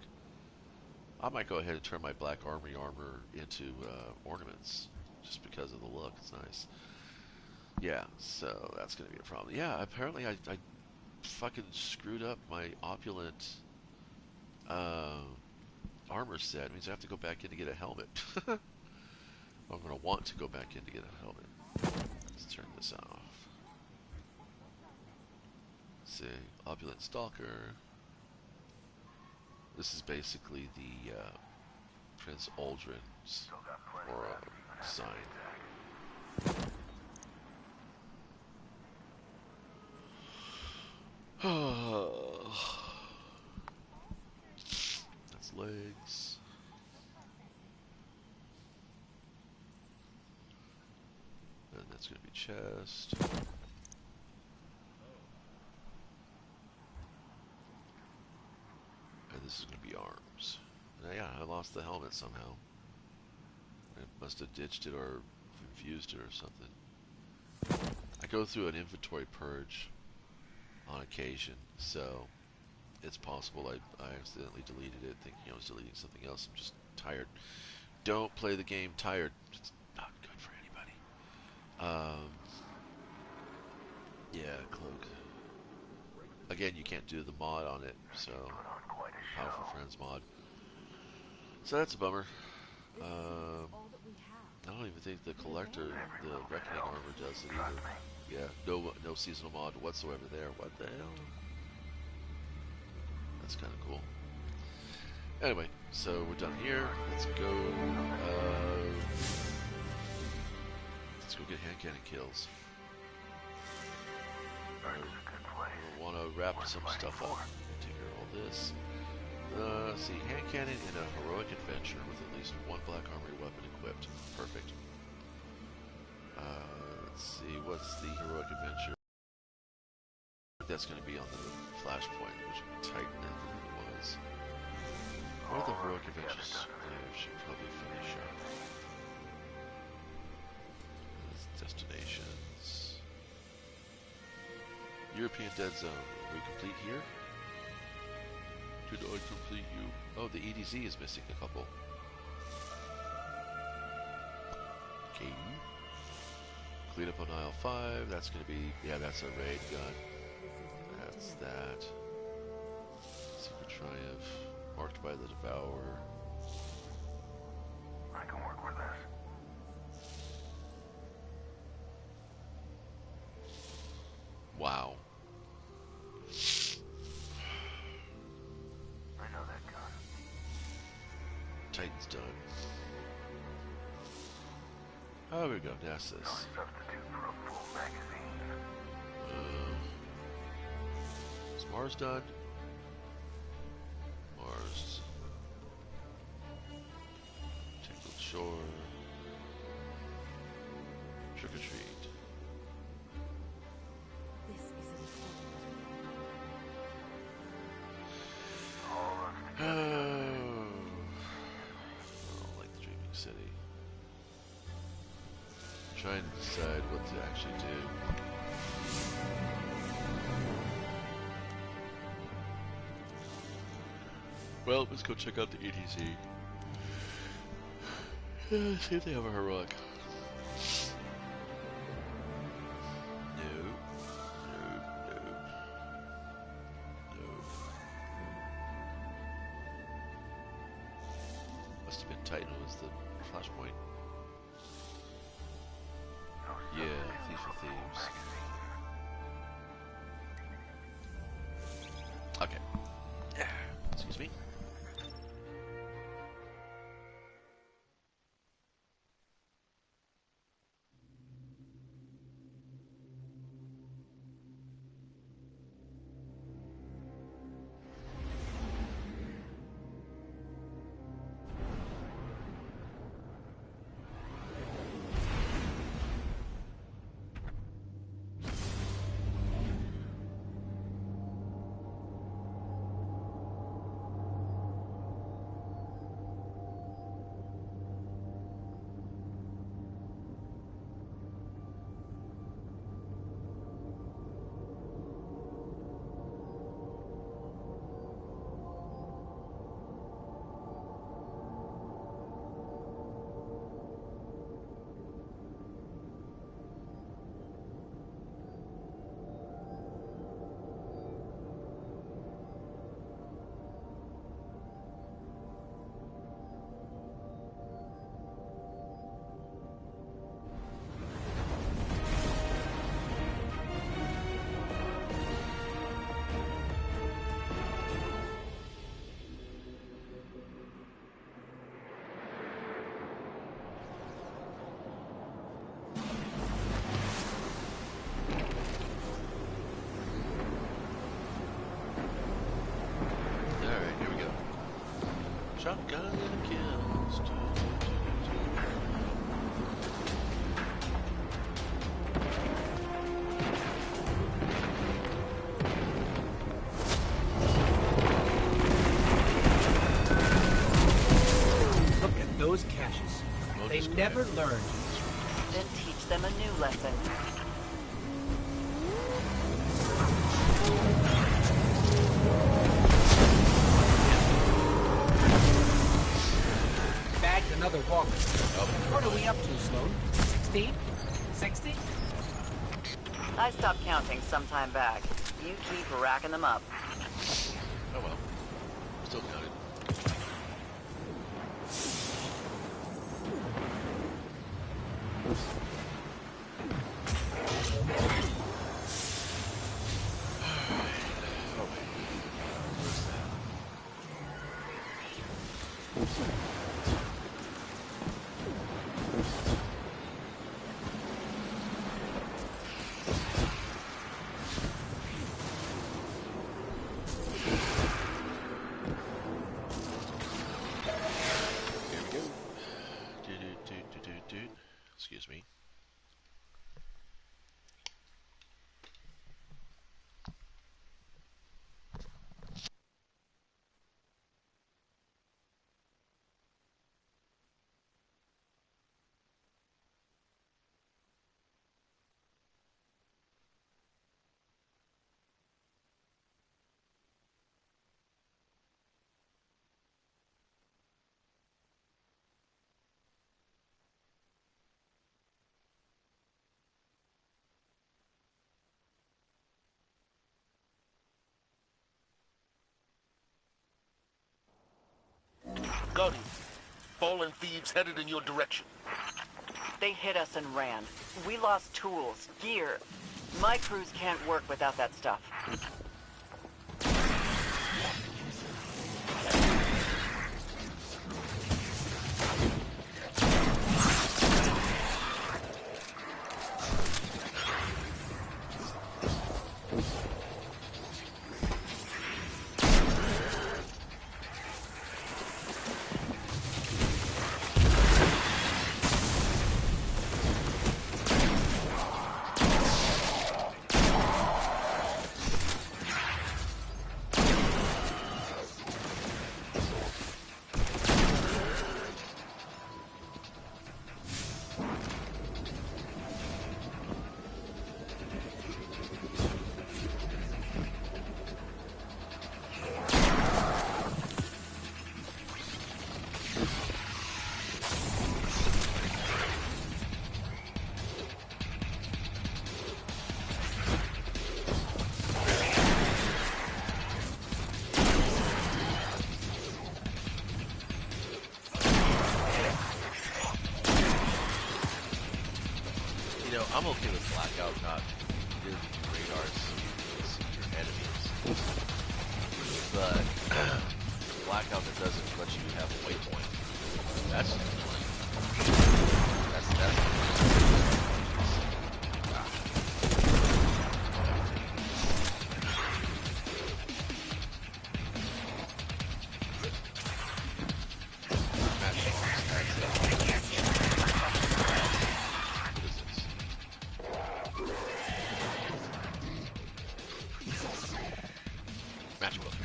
I might go ahead and turn my black armory armor into ornaments, just because of the look. It's nice. Yeah, so that's gonna be a problem. Yeah, apparently I fucking screwed up my opulent uh, armor set. It means I have to go back in to get a helmet. I'm gonna want to go back in to get a helmet. Let's turn this off. Let's see, opulent stalker. This is basically the Prince Aldrin's aura sign. That's legs. And that's going to be chest. And this is going to be arms. And yeah, I lost the helmet somehow. I must have ditched it or infused it or something. I go through an inventory purge on occasion, so it's possible I accidentally deleted it thinking I was deleting something else. I'm just tired. Don't play the game tired. It's not good for anybody. Yeah, cloak. Again, you can't do the mod on it, so Powerful Friends mod. So that's a bummer. I don't even think the collector, the Reckoning armor does it either. Yeah, no seasonal mod whatsoever there. What the hell? That's kind of cool. Anyway, so we're done here. Let's go. Let's go get hand cannon kills. I want to wrap some stuff up. Take care of all this. Let's see, hand cannon in a heroic adventure with at least one black armory weapon equipped. Perfect. Let's see, what's the heroic adventure? That's going to be on the flashpoint, which would tighten it than it was. What are the heroic adventures? I should probably finish up. Destinations. European Dead Zone. Are we complete here? Did I complete you? Oh, the EDZ is missing a couple. Okay. Clean up on aisle 5. That's going to be... Yeah, that's a raid gun. That's that. Secret Triumph. Marked by the Devourer. I can work with this. Wow. I know that gun. Titan's done. Oh, here we go. Nessus. No substitute for a full magazine. Is Mars done? Mars. Tangled Shore. Trick or Treat. This is All runs Oh. together. I don't like the Dreaming City. I'm trying to decide what to actually do. Well, let's go check out the EDZ. See if they have a heroic. No. No. No. No. Must have been Titan was the flashpoint. No Yeah, substitute Thief for of a full Thieves. magazine. Okay. Excuse me. never learned. Then teach them a new lesson. Bagged another walker. Oh, What are we up to, Sloan? 16? 60? I stopped counting some time back. You keep racking them up. oh well. Still counted. Oh, wait. Where's that? Here we go. Do. Excuse me. Gunny, fallen thieves headed in your direction. They hit us and ran. We lost tools, gear. My crews can't work without that stuff. I'm okay with Blackout not giving you radars to see your enemies. But Blackout that doesn't let you have a waypoint. That's annoying. That's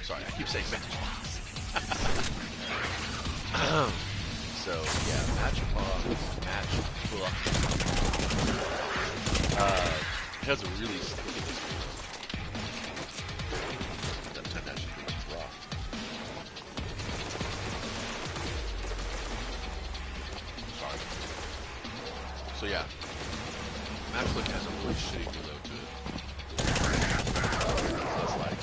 sorry, I keep saying matchbox. So yeah, matchbox. It has a really look at this video. That time actually pretty rough. Sorry. So yeah, matchbook has a really shitty reload to it. So it's like.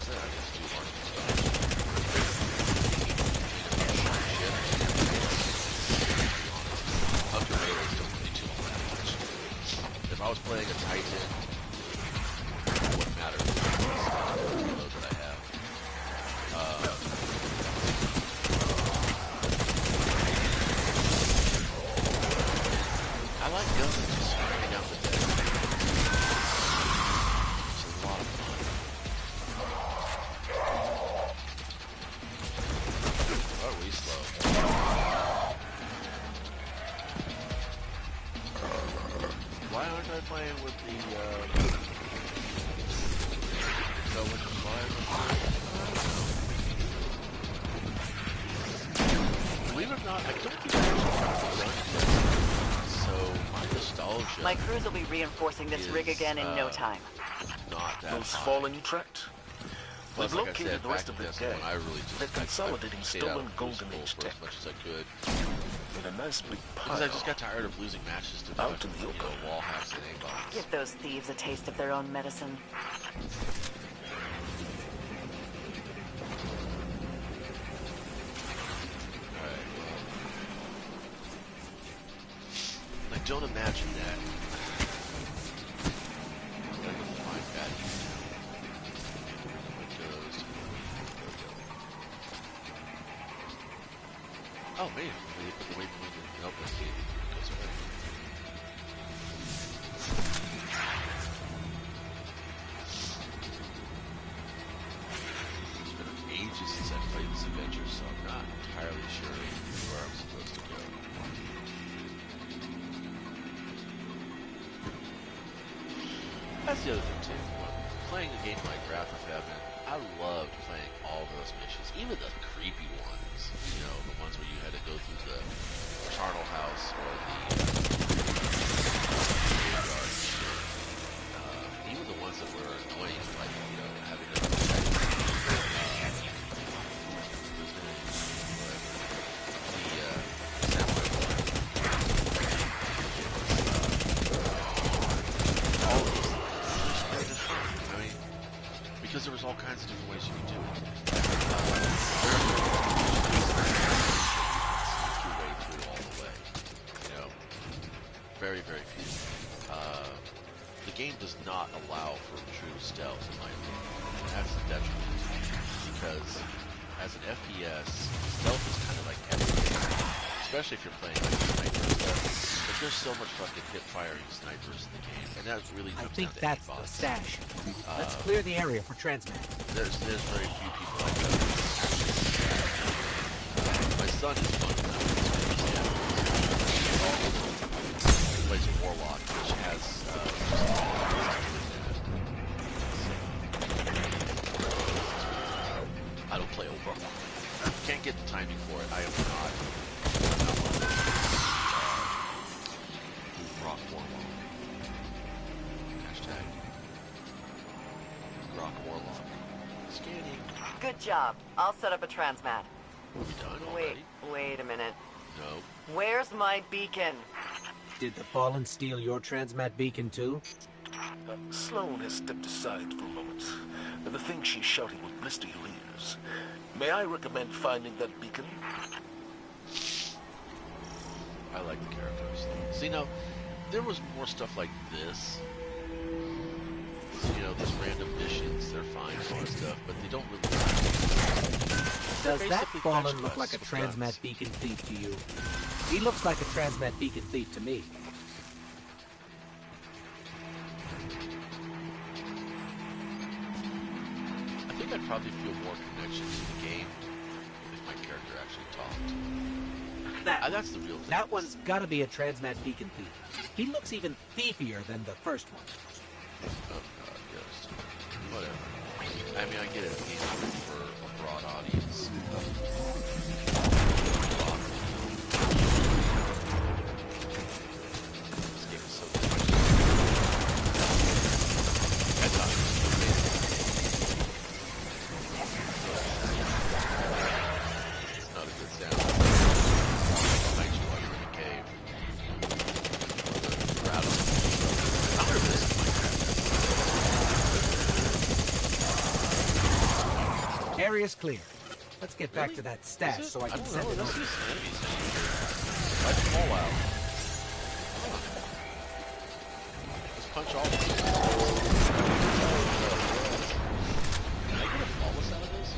I just do hard stuff. Up to melee don't really do all that much. If I was playing a Titan, it wouldn't matter the reload that I have. I like guns that just hang out the deck. It's a lot of fun. Really slow. Why aren't I playing with the so much fire? Believe it or not, I don't think I actually got it done yet. So my nostalgia My crews will be reinforcing this rig again in no time. not that Those high. fallen you tracked? Plus, We've like I located said, the back rest in of the Destiny gang. one, I really just They're consolidating stayed out stolen of Golden Crucible Age for tech as much as I could. in a nice big Because pile. I just got tired of losing matches to Out fucking, in the open. wall hacks and A-bombs. Give those thieves a taste of their own medicine. Alright, well. I don't imagine that. I can find that. Windows. Oh, man. They put the waypoint in. Nope, let's see. It goes away. It's been ages since I played this adventure, so I'm not entirely sure where I'm supposed to go. That's the other thing too. When playing a game like Wrath of Heaven, I loved playing all those missions, even the creepy ones. You know, the ones where you had to go through the charnel house or the graveyard. Even the ones that were annoying, like having to protect the samurai boy. All of those things. I mean, because there was all kinds of different ways you could do it. Sneak your way through all the way. You know, very, very few. The game does not allow for true stealth, in my opinion. And that's the detriment. Because as an FPS, stealth is kind of like everything. Especially if you're playing like sniper stuff. But there's so much fucking hip-firing snipers in the game, and that really I comes think down to that's the aimbots. stash. Let's clear the area for transmat. There's very few people like that actually do that. My son is one of them. He plays Warlock, which has I don't play Overwatch. Can't get the timing for it. I am not one of those Rock Warlock. Hashtag Rock Warlock. Scanning. Good job. I'll set up a transmat. Are we done already? Wait a minute. No. Where's my beacon? Did the Fallen steal your transmat beacon too? Sloane has stepped aside for a moment. The thing she's shouting will blister your ears. May I recommend finding that beacon? I like the characters. See, now, there was more stuff like this. You know, these random missions, they're fine and all that stuff, but they don't really Does that basically Fallen fetch look like a quests with transmat guns. beacon thief to you? He looks like a transmat beacon thief to me. I think I'd probably feel more connection to the game if my character actually talked. That's the real thing. That one's gotta be a transmat beacon thief. He looks even thiefier than the first one. Oh god, yes. Whatever. I mean, I get it. Games are meant for a broad audience. This game is so different. At times. It's not a good sound. Behind you while you're in a cave. Or the rattle. I wonder if this is Minecraft. Area's clear. Let's get back to that stash so I can don't send know. it Let's over. see some enemies in here. Let's fall out. Let's punch all of them. Can I get a flawless out of this?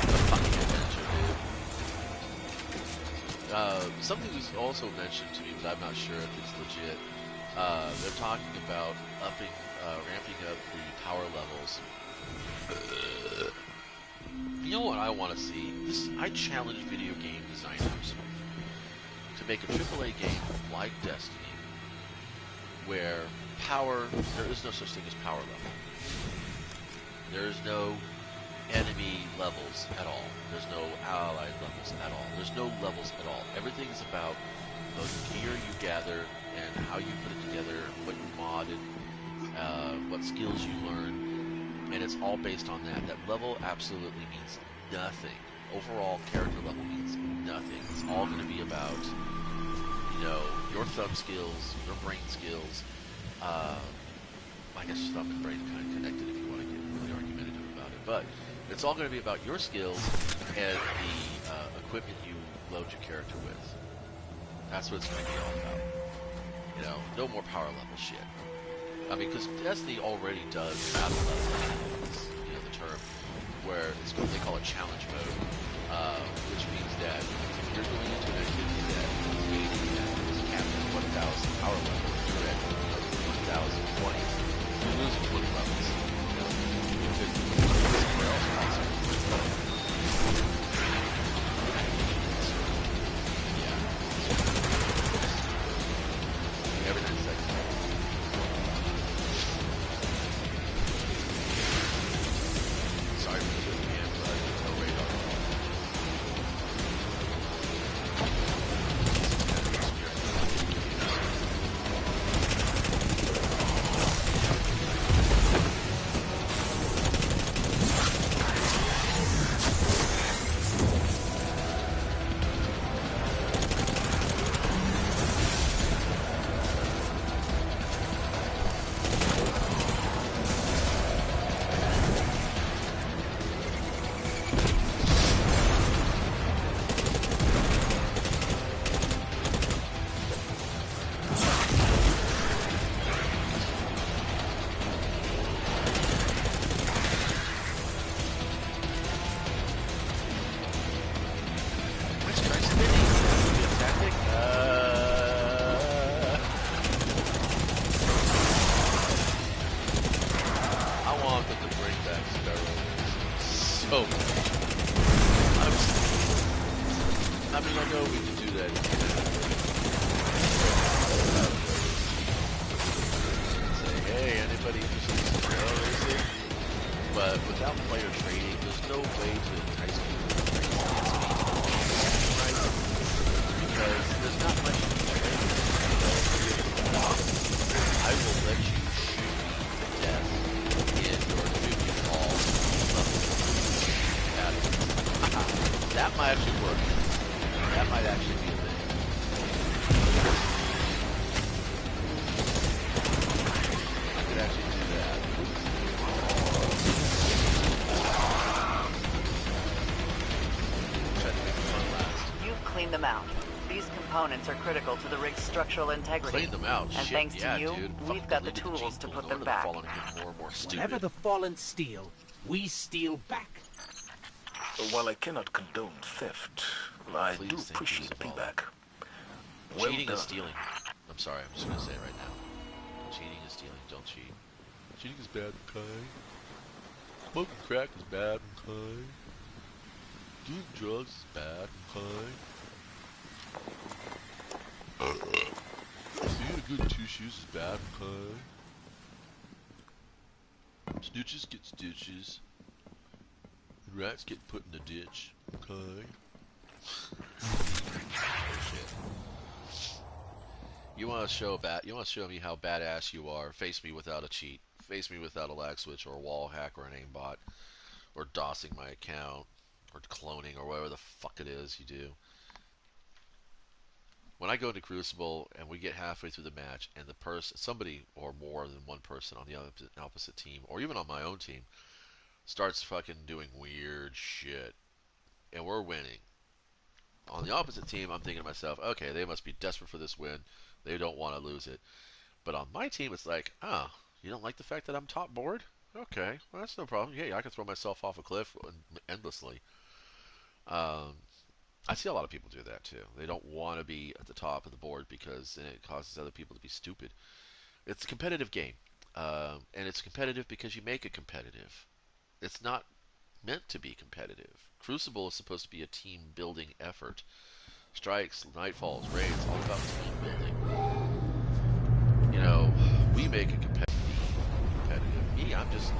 The fucking adventure, dude. Something was also mentioned to me, but I'm not sure if it's legit. They're talking about ramping up the power levels. You know what I want to see? I challenge video game designers to make a AAA game like Destiny, where there is no such thing as power level. There is no enemy levels at all. There's no allied levels at all. There's no levels at all. Everything is about the gear you gather and how you put it together, what you modded, what skills you learn, and it's all based on that. That level absolutely means nothing. Overall character level means nothing. It's all going to be about, your thumb skills, your brain skills. I guess thumb and brain are kind of connected if you want to get really argumentative about it. But it's all going to be about your skills and the equipment you load your character with. That's what it's going to be all about. No more power level shit. I mean, because Destiny already does have a level, the term, where they call it challenge mode, which means that if you're going into an activity that is gating is capped at 1,000 power level, you're at 1,020, you're losing 20 levels. You could somewhere else possible. Yeah. Every 9 seconds. Sorry for the hand, but no radar. I mean, I know we can do that. Say, hey, anybody interested in some rail racing? But without player trading, there's no way to entice people to race against me. Right? Because there's not much you can trade. I will let you shoot me to death in your shooting all levels. That might actually work. That might actually be a thing. I could actually do that. Try to make the fun last. You've cleaned them out. These components are critical to the rig's structural integrity. Clean them out. And Shit, thanks to yeah, you, dude. we've Fucking got the deleted tools to genes put no them wonder back. they're falling into more and more stupid. Whenever the fallen steal, we steal back. While I cannot condone theft, I Please do thank you, appreciate Zavala. payback. Well Cheating done. is stealing. I'm sorry, I'm just going to say it right now. Cheating is stealing. Don't cheat. Cheating is bad, okay? Smoking crack is bad, okay? Doing drugs is bad, okay? Seeing a good two shoes is bad, okay? Snooches get stitches. And rats get put in the ditch, okay? Shit. You want to show me how badass you are? Face me without a cheat. Face me without a lag switch or a wall hack or an aimbot or DOSing my account or cloning or whatever the fuck it is you do. When I go into Crucible and we get halfway through the match and somebody or more than one person on the opposite team or even on my own team starts fucking doing weird shit and we're winning. On the opposite team, I'm thinking to myself, okay, they must be desperate for this win. They don't want to lose it. But on my team, it's like, oh, you don't like the fact that I'm top board? Okay, well, that's no problem. Yeah, I can throw myself off a cliff endlessly. I see a lot of people do that too. They don't want to be at the top of the board because then it causes other people to be stupid. It's a competitive game. And it's competitive because you make it competitive. It's not meant to be competitive. Crucible is supposed to be a team building effort. Strikes, nightfalls, raids, all about team building. You know, we make it competitive me, I'm just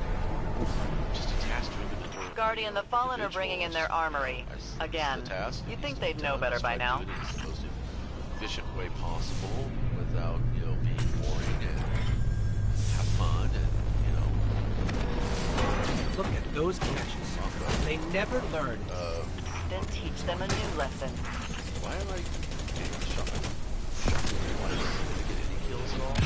attached to inventory. Guardian, the Fallen are bringing in their armory. Again. You'd think they'd know better by now. Do it in the most efficient way possible without, being boring and have fun and, Look at those caches. They never learn. Then teach them a new lesson. Why am I getting shot? Why am I going to get any kills at all?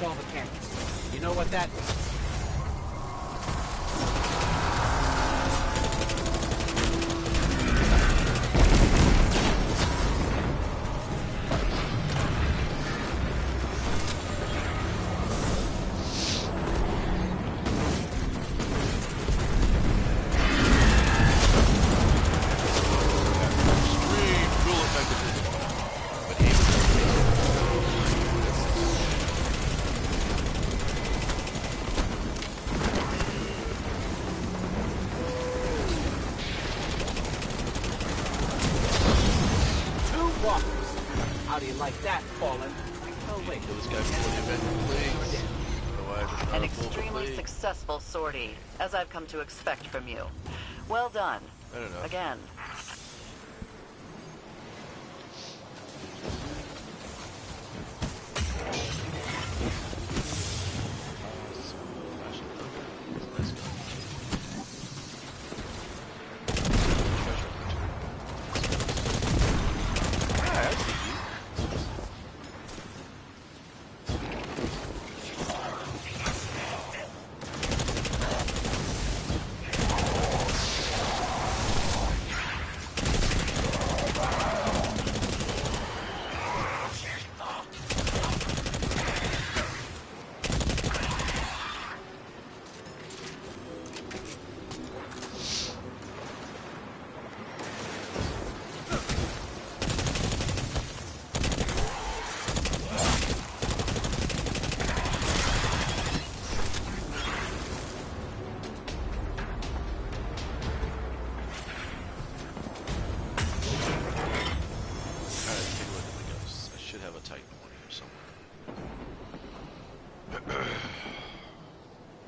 All the cannons. You know what that means? How do you like that, Fallen? Oh, wait. Kill this guy before the event completes. Otherwise, it's not An a full extremely complete. successful sortie, as I've come to expect from you. Well done. I don't know. Again.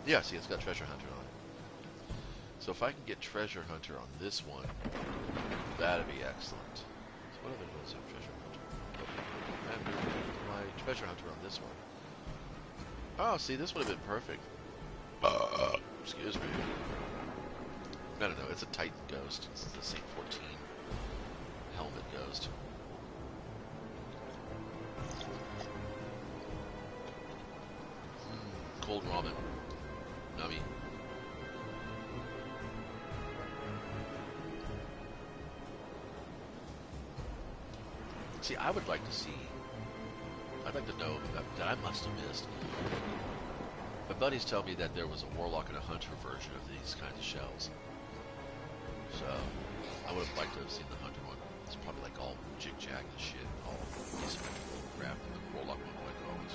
Yeah, see, it's got Treasure Hunter on it. So if I can get Treasure Hunter on this one, that'd be excellent. So what other ones have Treasure Hunter? And my Treasure Hunter on this one. Oh, see, this would have been perfect. Excuse me. I don't know, it's a Titan Ghost. It's the Saint 14 helmet Ghost. Cold ramen. Yummy. See, I would like to see. I'd like to know that I must have missed. My buddies tell me that there was a Warlock and a Hunter version of these kinds of shells. So, I would have liked to have seen the Hunter one. It's probably like all jig-jag and shit, all asymmetrical crap. And the Warlock one like always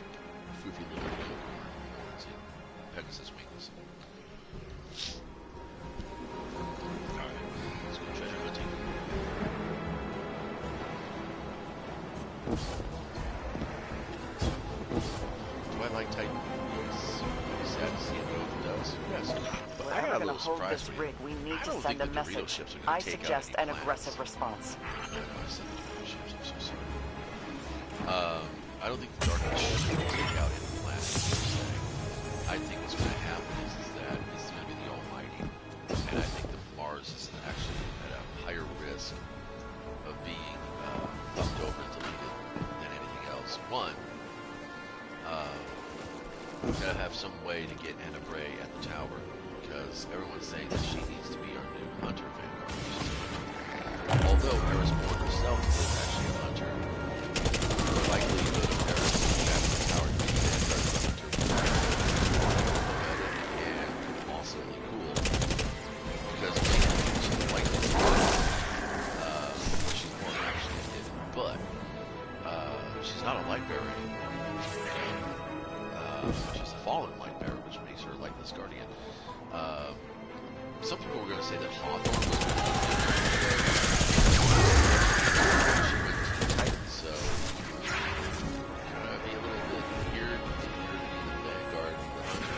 foofy little horns and Pegasus wings. Alright, let's go treasure hunting. Do I like Titan? Yes. Sad to see it go if it does. Yes. But I got a little hold surprise this for you. rig, we need I to don't send a think the Dorito message. ships are gonna I take out suggest any an planets. aggressive response. No, I said the Dorito ships, I'm so sorry. I don't think the Darkness ships are going to take out any planets, per se. I think what's going to happen is that it's going to be the Almighty. And I think that Mars is actually at a higher risk of being Anna Bray at the tower, because everyone's saying that she needs to be our new hunter vanguard. Although Eris Morn herself is actually a hunter, the likelihood of Eris back in the tower to be vanguard of the hunter and also really cool, because she's like this. She's more actually hidden, but she's not a light bearer anymore. She's a fallen light bearer, which makes her like this guardian. Some people were going to say that Hawthorne was going to be she went to the Titans, so be a little bit weird to be the vanguard of the hunter.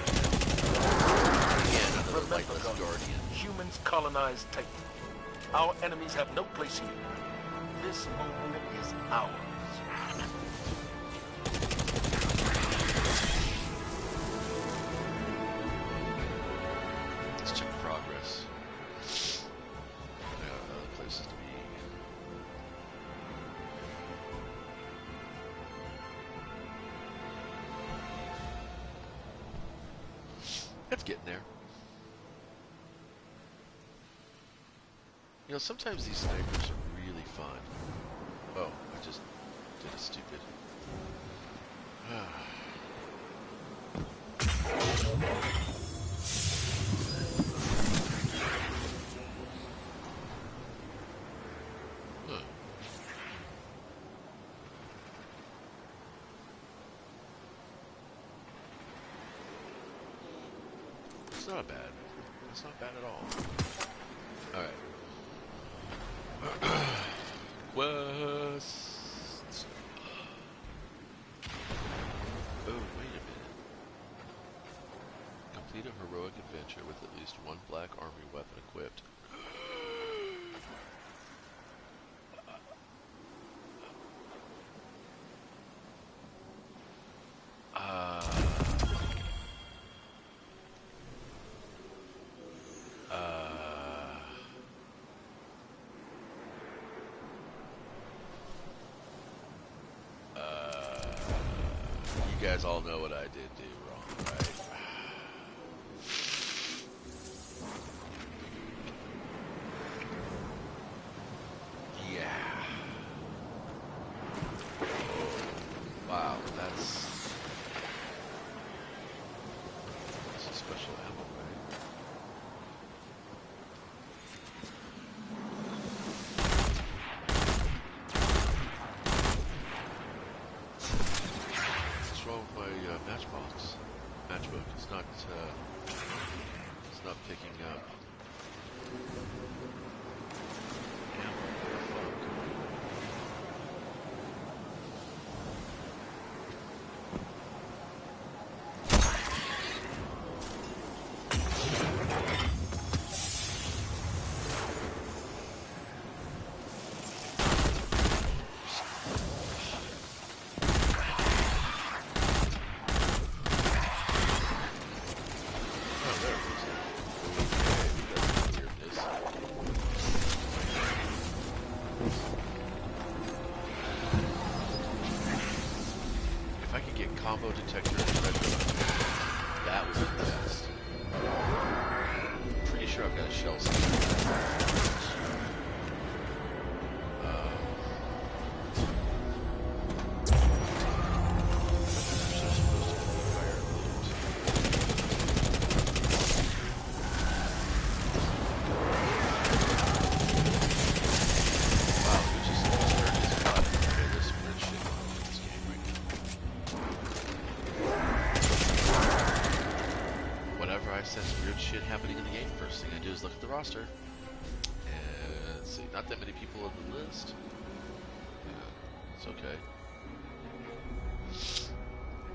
Again, another lightless guardian. Humans colonized Titan. Our enemies have no place here. This moon is ours. Let's check progress. There are other places to be. It's getting there. You know, sometimes these snipers are really fun. Oh, I just did a stupid. It's not bad. It's not bad at all. Alright. West. Oh, wait a minute. Complete a heroic adventure with at least one Black Army weapon equipped. You guys all know what I did do wrong, right? Yeah. Wow, that's a special ammo, right? What's wrong with my matchbook? It's not picking up ammo. Fuck. If I could get combo detector and treasure, that would be the best. Pretty sure I've got a shell somewhere. Shit happening in the game, first thing I do is look at the roster and let's see, not that many people on the list. It's okay.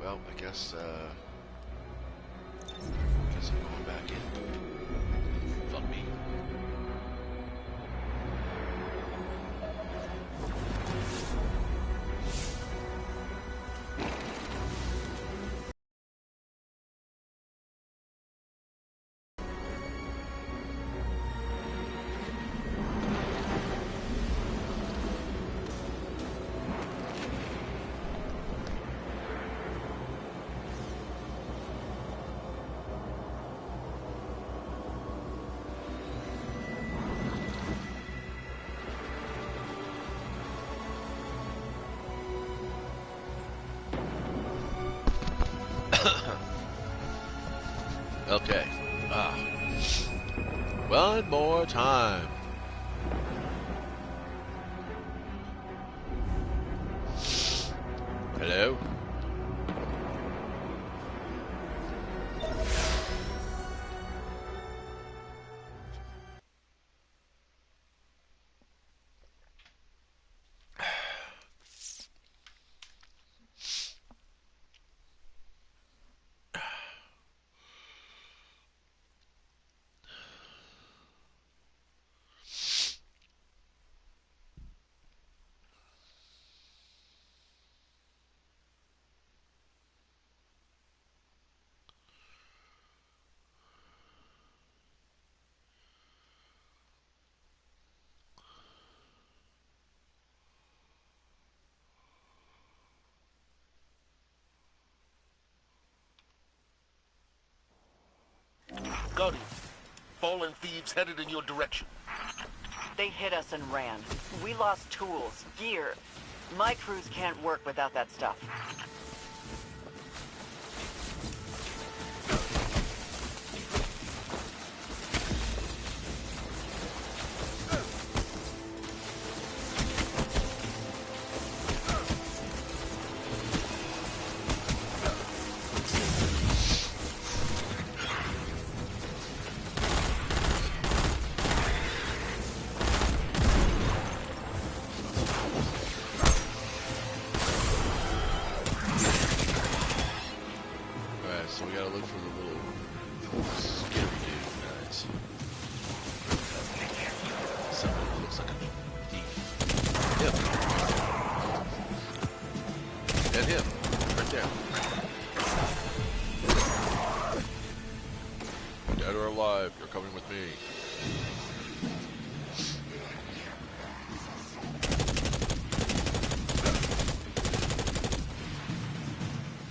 Well, I guess I'm going back in. Fuck me. Okay. One more time. Hello? Guardian, fallen thieves headed in your direction. They hit us and ran. We lost tools, gear. My crews can't work without that stuff. So we gotta look for the little scary dude guys. Somebody who looks like a thief. Him. And him. Right there. Dead or alive, you're coming with me.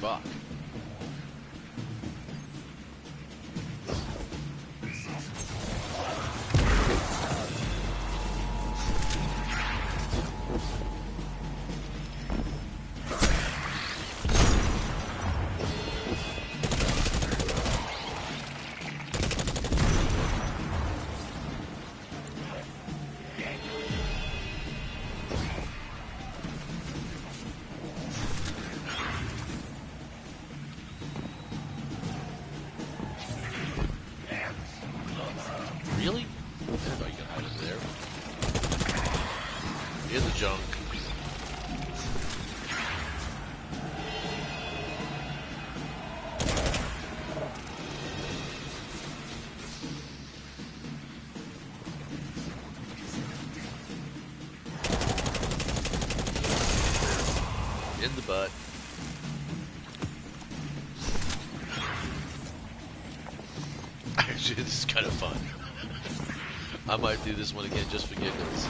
Fuck. Really? I didn't know you could hide it there. In the junk. In the butt. Actually, this is kind of fun. I might do this one again just for giggles.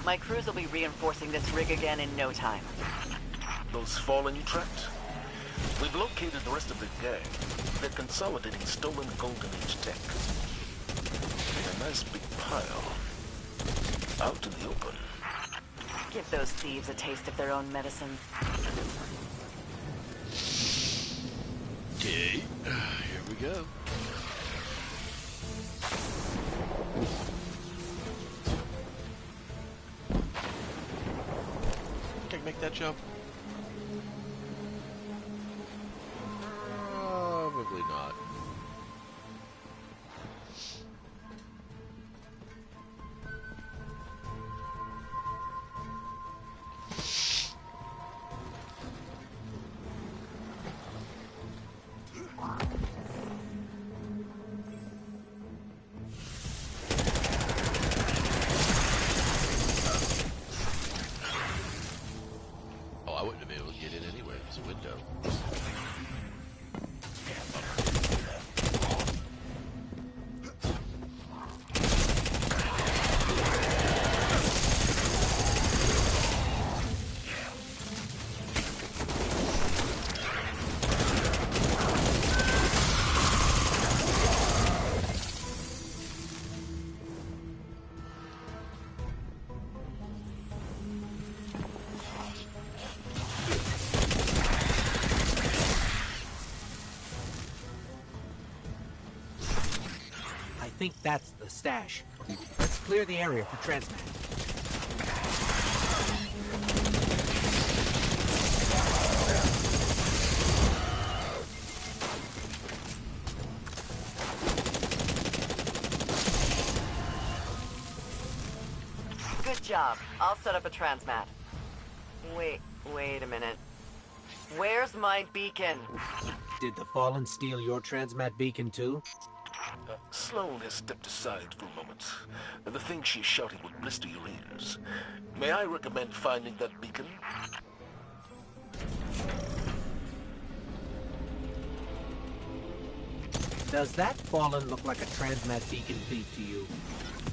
My crews will be reinforcing this rig again in no time. Those fallen you trapped? We've located the rest of the gang. They're consolidating stolen Golden Age tech. A nice big pile. Out in the open. Give those thieves a taste of their own medicine. Okay, here we go. Can I make that jump? Probably not. Oh, I wouldn't have been able to get in anyway. There's a window. think that's the stash. Let's clear the area for transmat. Good job. I'll set up a transmat. Wait a minute. Where's my beacon? Did the Fallen steal your transmat beacon too? Sloane has stepped aside for a moment. The thing she's shouting would blister your ears. May I recommend finding that beacon? Does that Fallen look like a transmat beacon thief to you?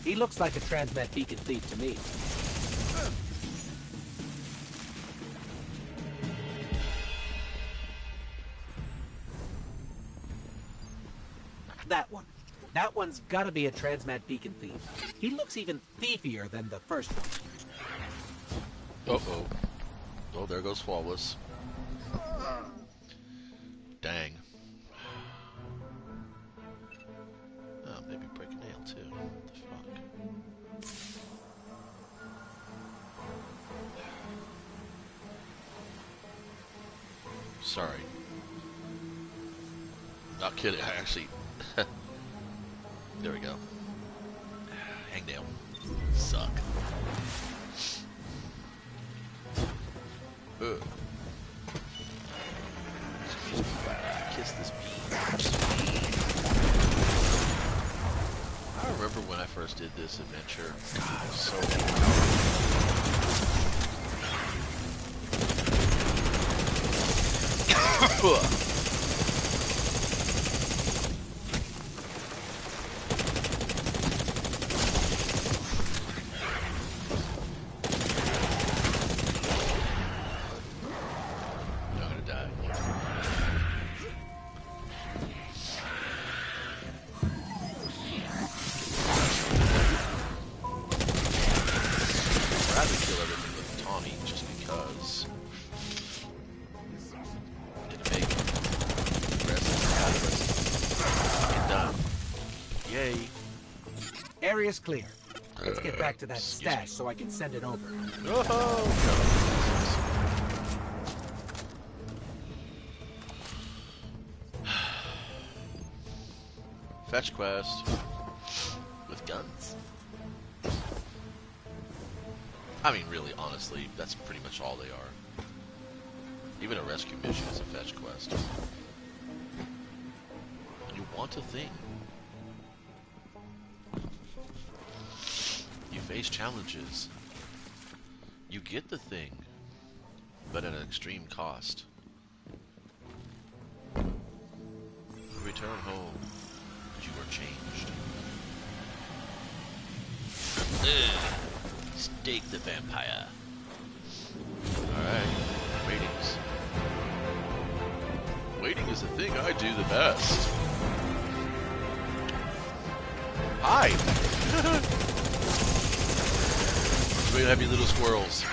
He looks like a transmat beacon thief to me. That one. That one's gotta be a transmat beacon thief. He looks even thiefier than the first one. Uh-oh. Oh, there goes Flawless. Dang. Oh, maybe break a nail, too. What the fuck? Sorry. Not kidding, I actually... There we go. Hangnail. Suck. Ugh. Kiss this bean. I remember when I first did this adventure. God, it was so Area's clear. Let's get back to that stash so I can send it over. Fetch quest with guns. I mean, really, honestly, that's pretty much all they are. Even a rescue mission is a fetch quest. You want a thing. You face challenges. You get the thing, but at an extreme cost. You return home, and you are changed. Stake the vampire. Alright, ratings. Waiting is the thing I do the best. Hi! Look at happy little squirrels.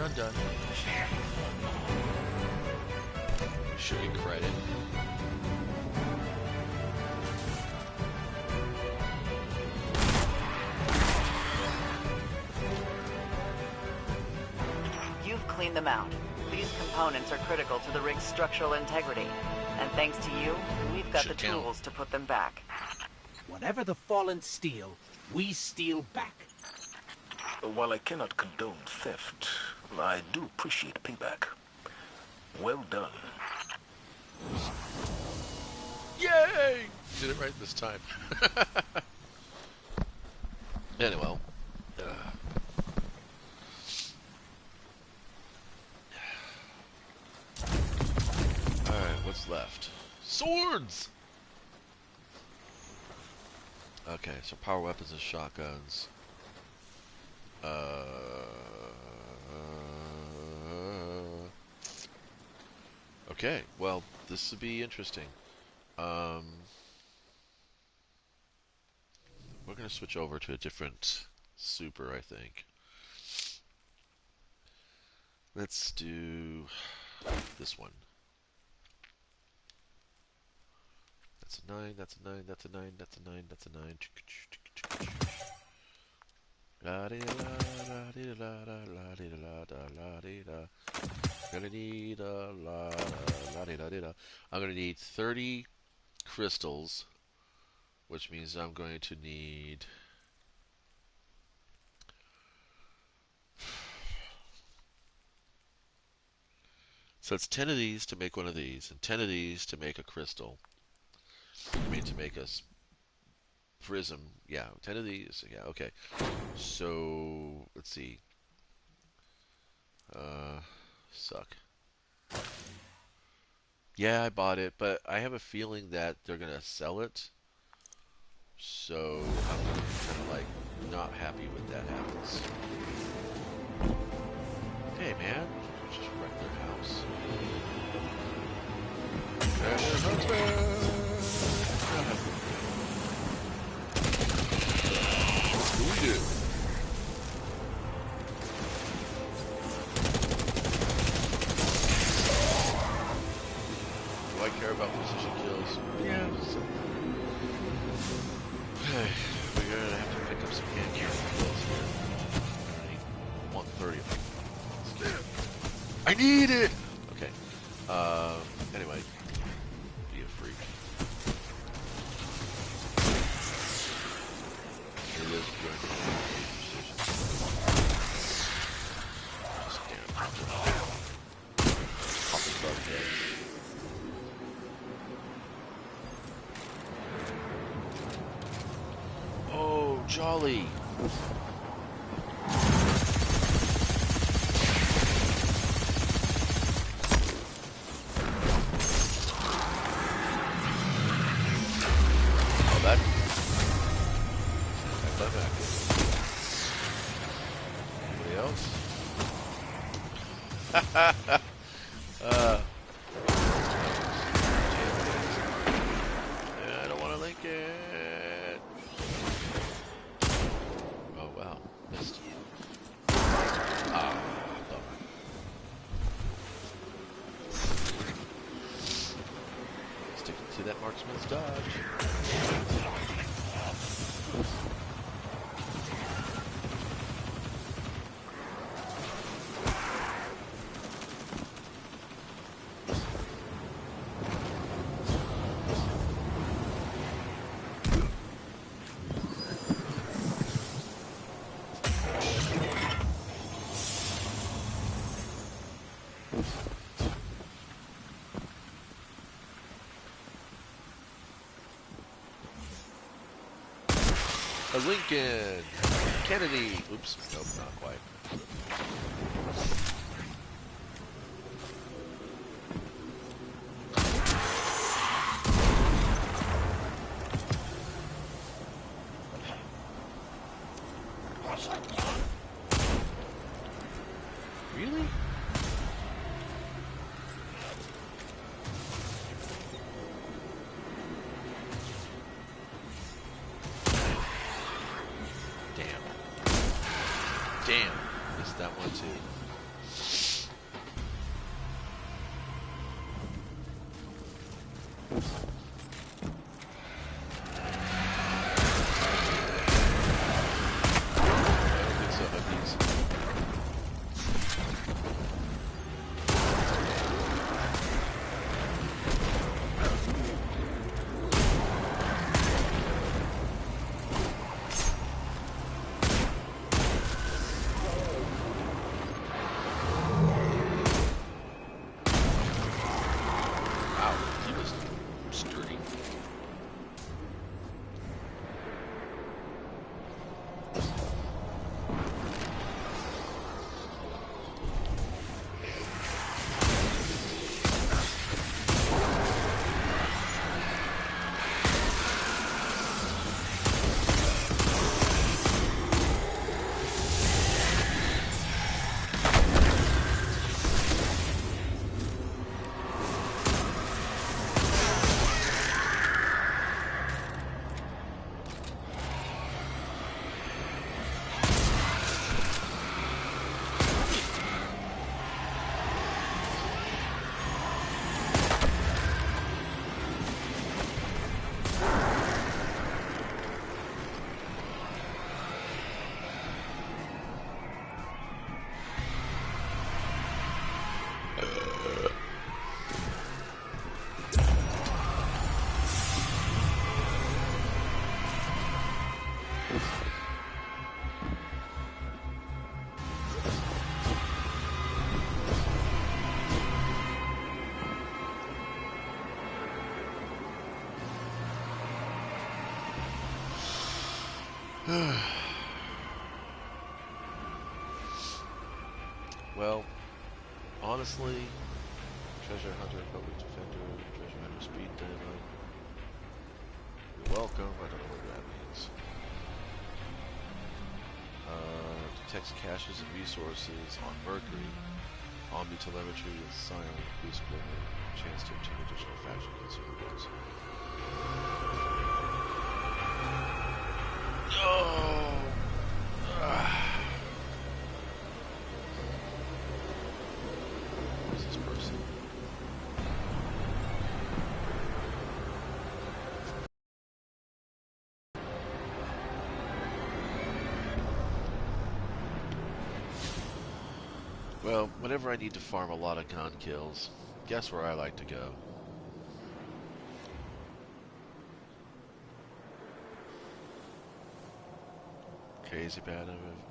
dun. Should get credit. You've cleaned them out. These components are critical to the rig's structural integrity. And thanks to you, we've got the tools to put them back. Whatever the Fallen steal, we steal back. While I cannot condone theft, I do appreciate payback. Well done. Yay! Did it right this time. Anyway. Alright, what's left? Swords! Okay, so power weapons and shotguns. Okay, well, this would be interesting. We're going to switch over to a different super, I think. Let's do this one. That's a 9, that's a 9, that's a 9, that's a 9, that's a 9. Gonna need I'm gonna need 30 crystals, which means I'm going to need so it's 10 of these to make one of these, and 10 of these to make a crystal. I mean, to make a prism. Yeah, 10 of these. Yeah, okay. So, let's see. Suck. Yeah, I bought it, but I have a feeling that they're going to sell it. So, I'm kind of like not happy when that happens. Hey, man. Just wreck their house. Who did? Do I care about precision kills? Yeah. Okay, we're gonna have to pick up some hand cannon kills here. I want 30 of them. I need it! Okay. Anyway. Be a freak. It is good. Oh, jolly. Oh, that. Anybody else? I don't want to link it. Oh, wow. Missed. Ah, bummer. Sticking to that marksman's dodge. A Lincoln! Kennedy! Oops, nope, not quite. Really? Damn. Missed that one too. Well, honestly, treasure hunter, public defender, treasure hunter, speed demon. You're welcome. I don't know what that means. Detects caches and resources on Mercury. Omni telemetry with Scion boost equipment. Chance to obtain additional faction consumables. Oh! Who's this person? Well, whenever I need to farm a lot of gun kills, guess where I like to go? Crazy bad.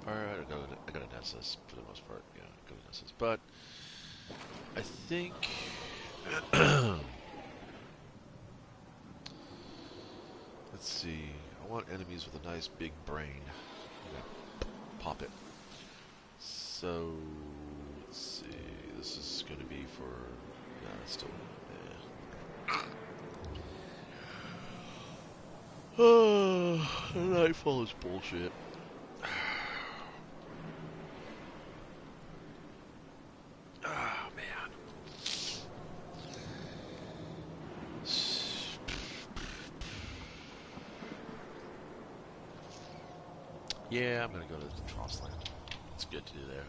Alright, I gotta Nessus for the most part. Yeah, I go to Nessus. But I think let's see. I want enemies with a nice big brain. Yeah, pop it. So let's see. This is going to be for. Nah, it's still. Oh, Nightfall is bullshit. Oh man. Yeah, I'm gonna go to the Trossland. It's good to do there.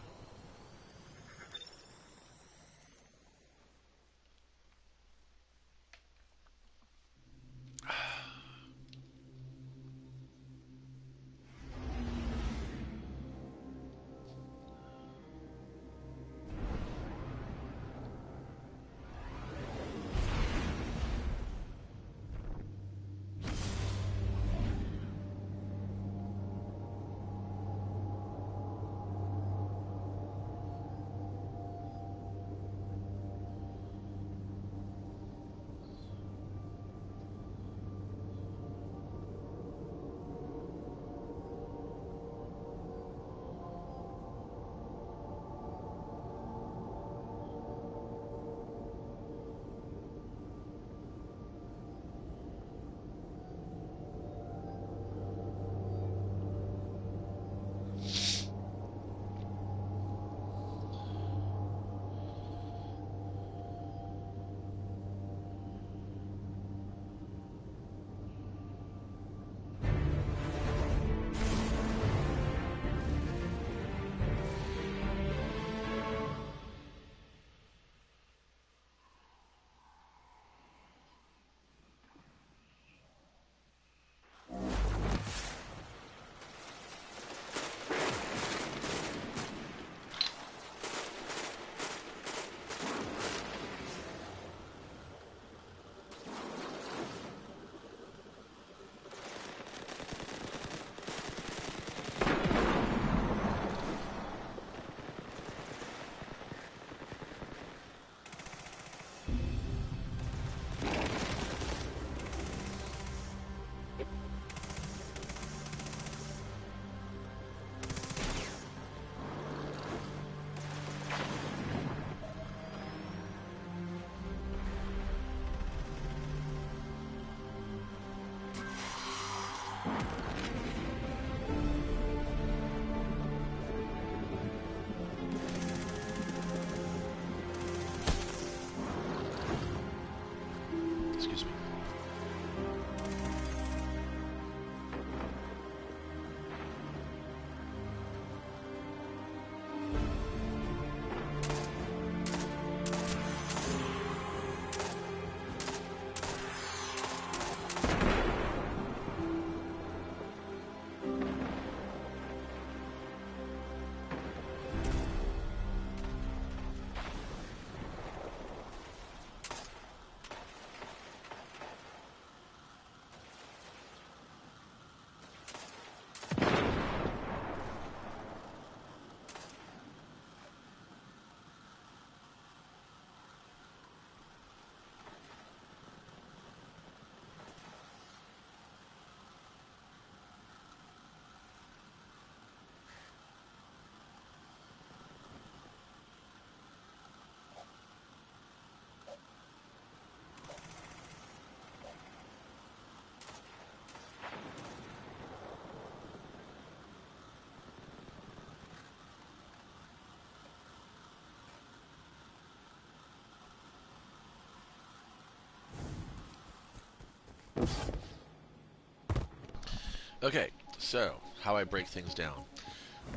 Okay, so how I break things down.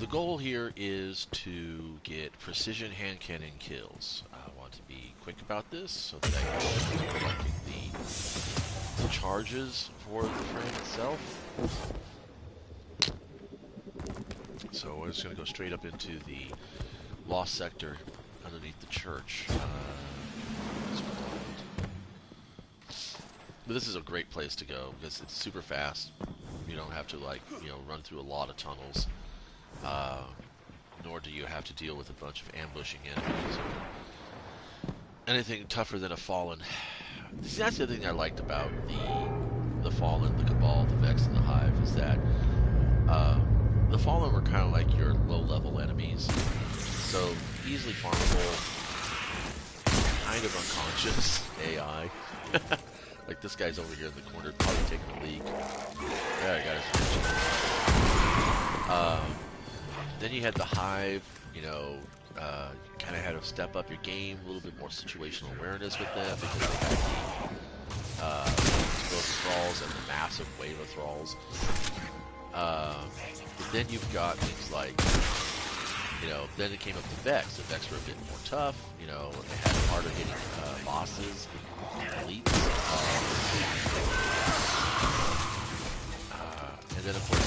The goal here is to get precision hand cannon kills. I want to be quick about this so that I can start collecting the charges for the frame itself. So we're just going to go straight up into the lost sector underneath the church. But this is a great place to go because it's super fast. You don't have to, like, you know, run through a lot of tunnels. Nor do you have to deal with a bunch of ambushing enemies or anything tougher than a Fallen. See, that's the other thing I liked about the Fallen, the Cabal, the Vex, and the Hive is that the Fallen were kind of like your low-level enemies. So, easily farmable, kind of unconscious AI. Like this guy's over here in the corner, probably taking a leak. There, I got his attention. Then you had the Hive, you know, kind of had to step up your game, a little bit more situational awareness with them because they had the explosive thralls and the massive wave of thralls. But then you've got things like, you know, then it came up to Vex. The Vex were a bit more tough, you know, they had harder hitting bosses, elites. And then, of course,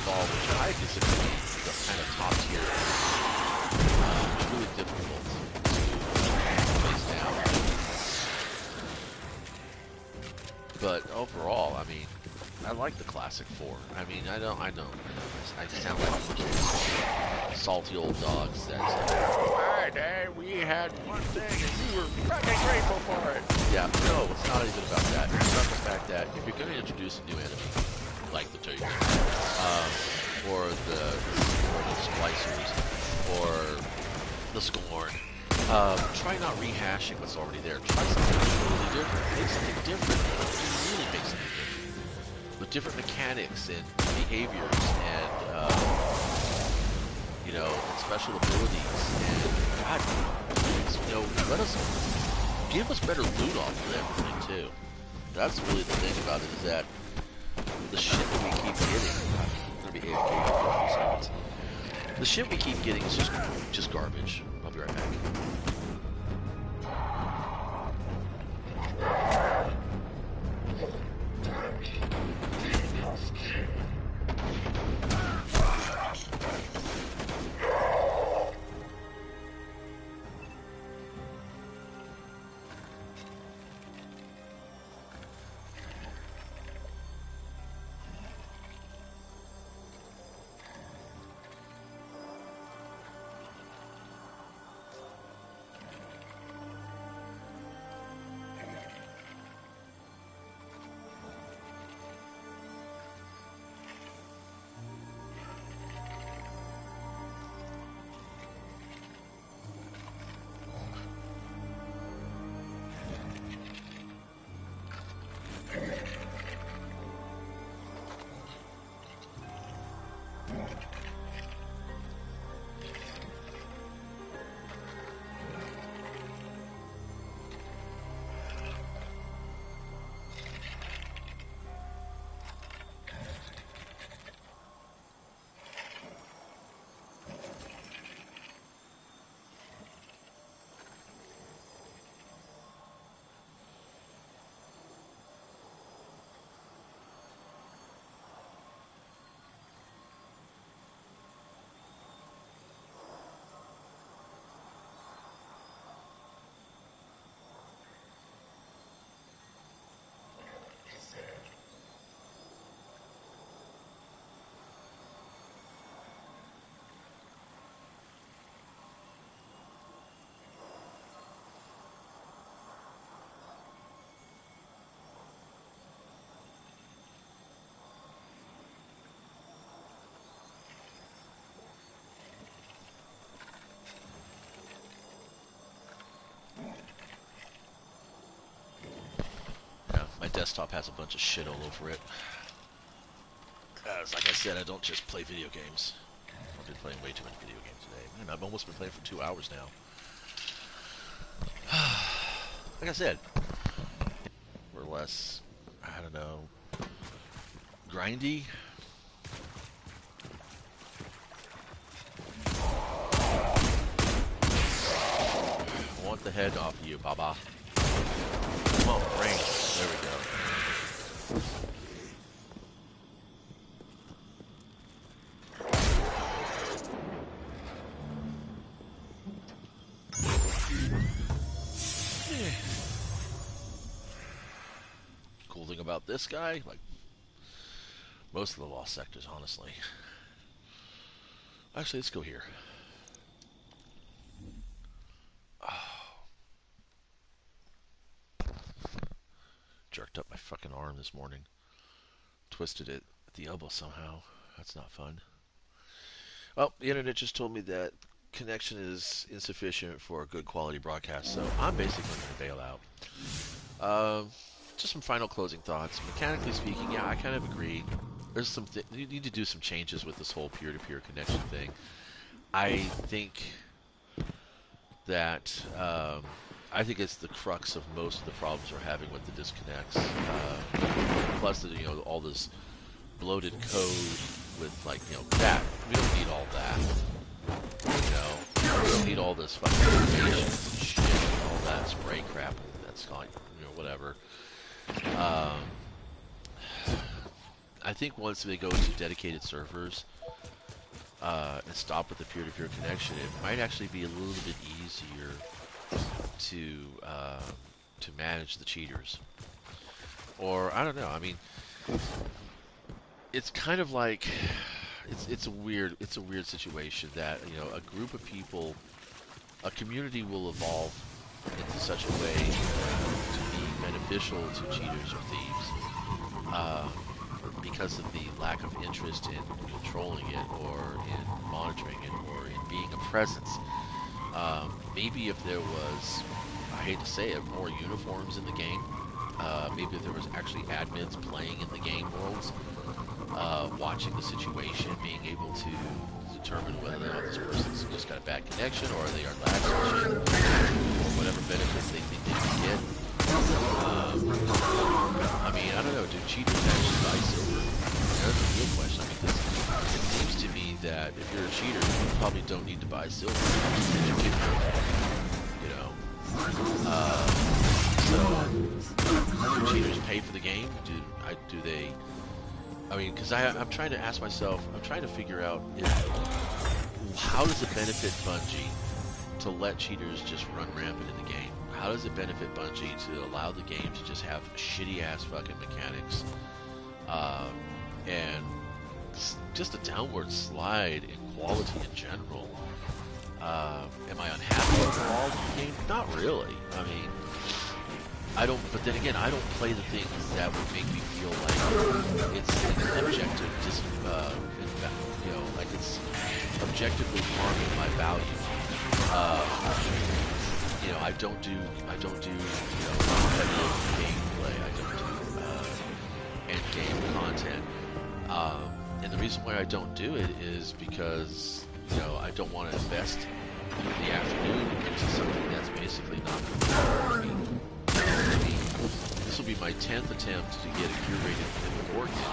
Ball, which I consider to be the kind of top tier. It's really difficult to place down. But overall, I mean, I like the classic four. I mean, I know. I sound like salty old dogs that's like, "Hi, Dad, we had one thing and you were fucking grateful for it." Yeah, no, it's not even about that. It's about the fact that if you're going to introduce a new enemy, like the Taken, or the Splicers, or the Scorn, try not rehashing what's already there. Try something totally different. Make something different. Really make something different. With different mechanics and behaviors and, you know, and special abilities. And, God, you know, give us better loot off of everything, too. That's really the thing about it, is that the shit that we keep getting, I'm gonna be AFK for a few seconds. The shit we keep getting is just garbage. I'll be right back. My desktop has a bunch of shit all over it. Like I said, I don't just play video games. I've been playing way too many video games today. Man, I've almost been playing for 2 hours now. Like I said, more or less, I don't know, grindy. I want the head off of you, Baba. Come on, brain. There we go. Cool thing about this guy, like most of the lost sectors, honestly. Actually, let's go here. Jerked up my fucking arm this morning. Twisted it at the elbow somehow. That's not fun. Well, the internet just told me that connection is insufficient for a good quality broadcast, so I'm basically going to bail out. Just some final closing thoughts. Mechanically speaking, yeah, I kind of agree. There's some you need to do some changes with this whole peer-to-peer connection thing. I think that I think it's the crux of most of the problems we're having with the disconnects. Plus, you know, all this bloated code with, like, you know, that. We don't need all that. You know, we don't need all this fucking information and shit and all that spray crap that's like, you know, whatever. I think once they go to dedicated servers and stop with the peer-to-peer connection, it might actually be a little bit easier to manage the cheaters. Or I don't know. I mean, it's kind of like it's a weird situation that, you know, a group of people, a community will evolve into such a way to be beneficial to cheaters or thieves because of the lack of interest in controlling it or in monitoring it or in being a presence. Maybe if there was, I hate to say it, more uniforms in the game, maybe if there was actually admins playing in the game worlds, watching the situation, being able to determine whether or not this person's just got a bad connection or they are lax and shit, or whatever benefits they think they can get. I mean, I don't know, do cheaters actually buy silver? That's a real question. I mean, it seems to me that if you're a cheater, you probably don't need to buy silver. You know? So, do cheaters pay for the game? Do they... I mean, because I'm trying to ask myself, I'm trying to figure out how does it benefit Bungie to let cheaters just run rampant in the game? How does it benefit Bungie to allow the game to just have shitty-ass fucking mechanics and just a downward slide in quality in general? Am I unhappy overall with the game? Not really. I mean, I don't, but then again, I don't play the things that would make me feel like it's an objective, just, you know, like it's objectively harming my value. You know, I don't do, you know, competitive gameplay. I don't do end game content. And the reason why I don't do it is because, you know, I don't want to invest the afternoon into something that's basically not going to work. I mean, this will be my 10th attempt to get a curated thing working,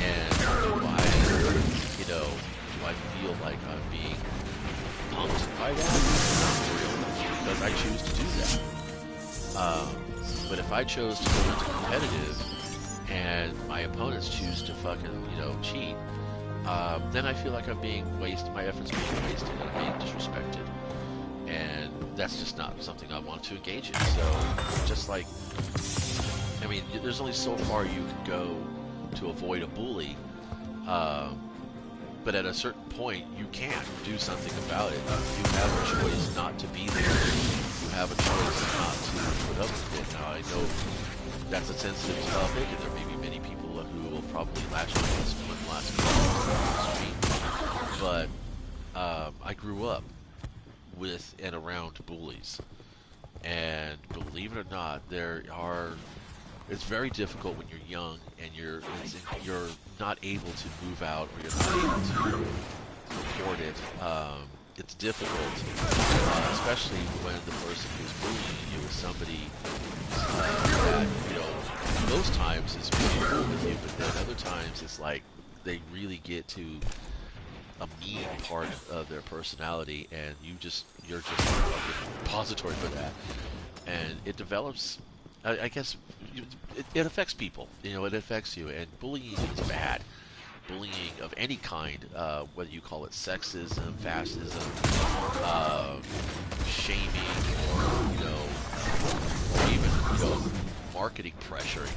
and do I, you know, do I feel like I'm being pumped by that? Not really, because I choose to do that. But if I chose to go into competitive, and my opponents choose to fucking, you know, cheat, then I feel like I'm being wasted, my efforts being wasted, and I'm being disrespected. And that's just not something I want to engage in. So, just like, I mean, there's only so far you can go to avoid a bully, but at a certain point, you can't do something about it. You have a choice not to be there. You have a choice not to put up with it. Now, I know that's a sensitive topic, and there may be many people who will probably lash on this one last comment, but I grew up with and around bullies, and believe it or not, it's very difficult when you're young and you're not able to move out, or you're not able to report it. It's difficult, especially when the person who's bullying you is somebody that, you know, most times it's really cool with you, but then other times it's like they really get to a mean part of their personality, and you're just a fucking repository for that, and it develops. I guess it affects people. You know, it affects you, and bullying is bad. Bullying of any kind, whether you call it sexism, fascism, shaming, or even marketing pressuring.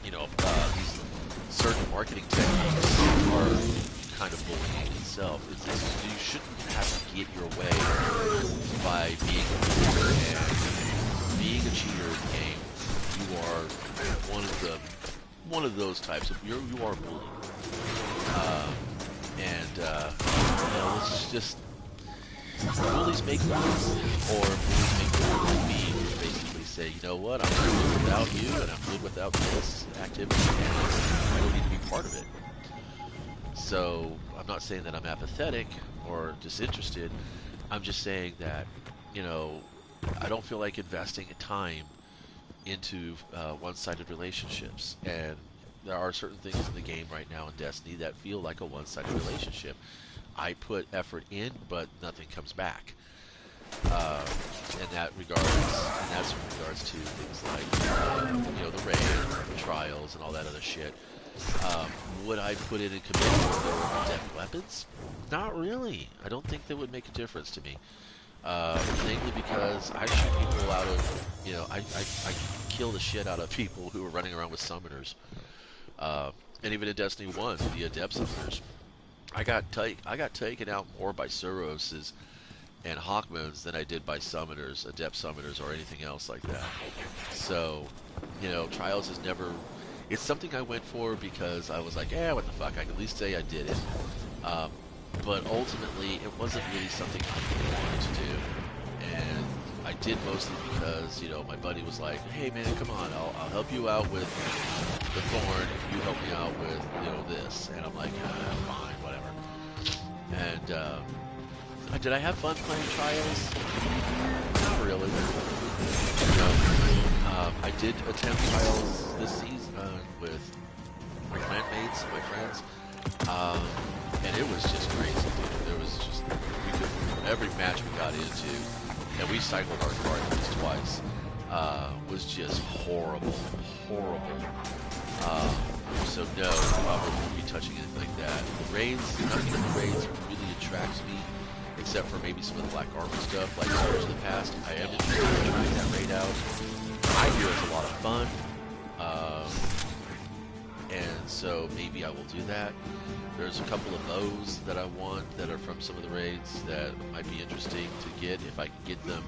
These certain marketing techniques are kind of bullying itself. You shouldn't have to get your way by being a cheater, and being a cheater in the game, you are one of those types of you are bullied. It's just bullies make rules, or bullies make the rules be basically say, you know what, I'm good without you, and I'm good without this activity, and I don't need to be part of it. So I'm not saying that I'm apathetic or disinterested. I'm just saying that, I don't feel like investing time into one-sided relationships, and there are certain things in the game right now in Destiny that feel like a one-sided relationship. I put effort in, but nothing comes back. That's in regards to things like, the raid, the trials, and all that other shit. Would I put it in commitment if there were adept weapons? Not really. I don't think that would make a difference to me. Mainly because I shoot people out of, I kill the shit out of people who are running around with summoners. And even in Destiny 1, the adept summoners, I got taken out more by Suroses and Hawkmoons than I did by summoners, adept summoners, or anything else like that. So, Trials is never... It's something I went for because I was like, what the fuck, I can at least say I did it. But ultimately, it wasn't really something I really wanted to do. And I did mostly because, my buddy was like, hey man, come on, I'll help you out with the Thorn if you help me out with, this. And I'm like, fine, whatever. And, did I have fun playing Trials? Not really. I did attempt Trials this season with my friends. And it was just crazy, dude. There was just, every match we got into, and we cycled our car at least twice, was just horrible. So no, probably won't be touching anything like that. The raids, nothing in the raids really attracts me, except for maybe some of the Black Armor stuff, like Swords of the Past. I am interested in trying that raid out. I hear it's a lot of fun, and so maybe I will do that. There's a couple of bows that I want that are from some of the raids that might be interesting to get. If I can get them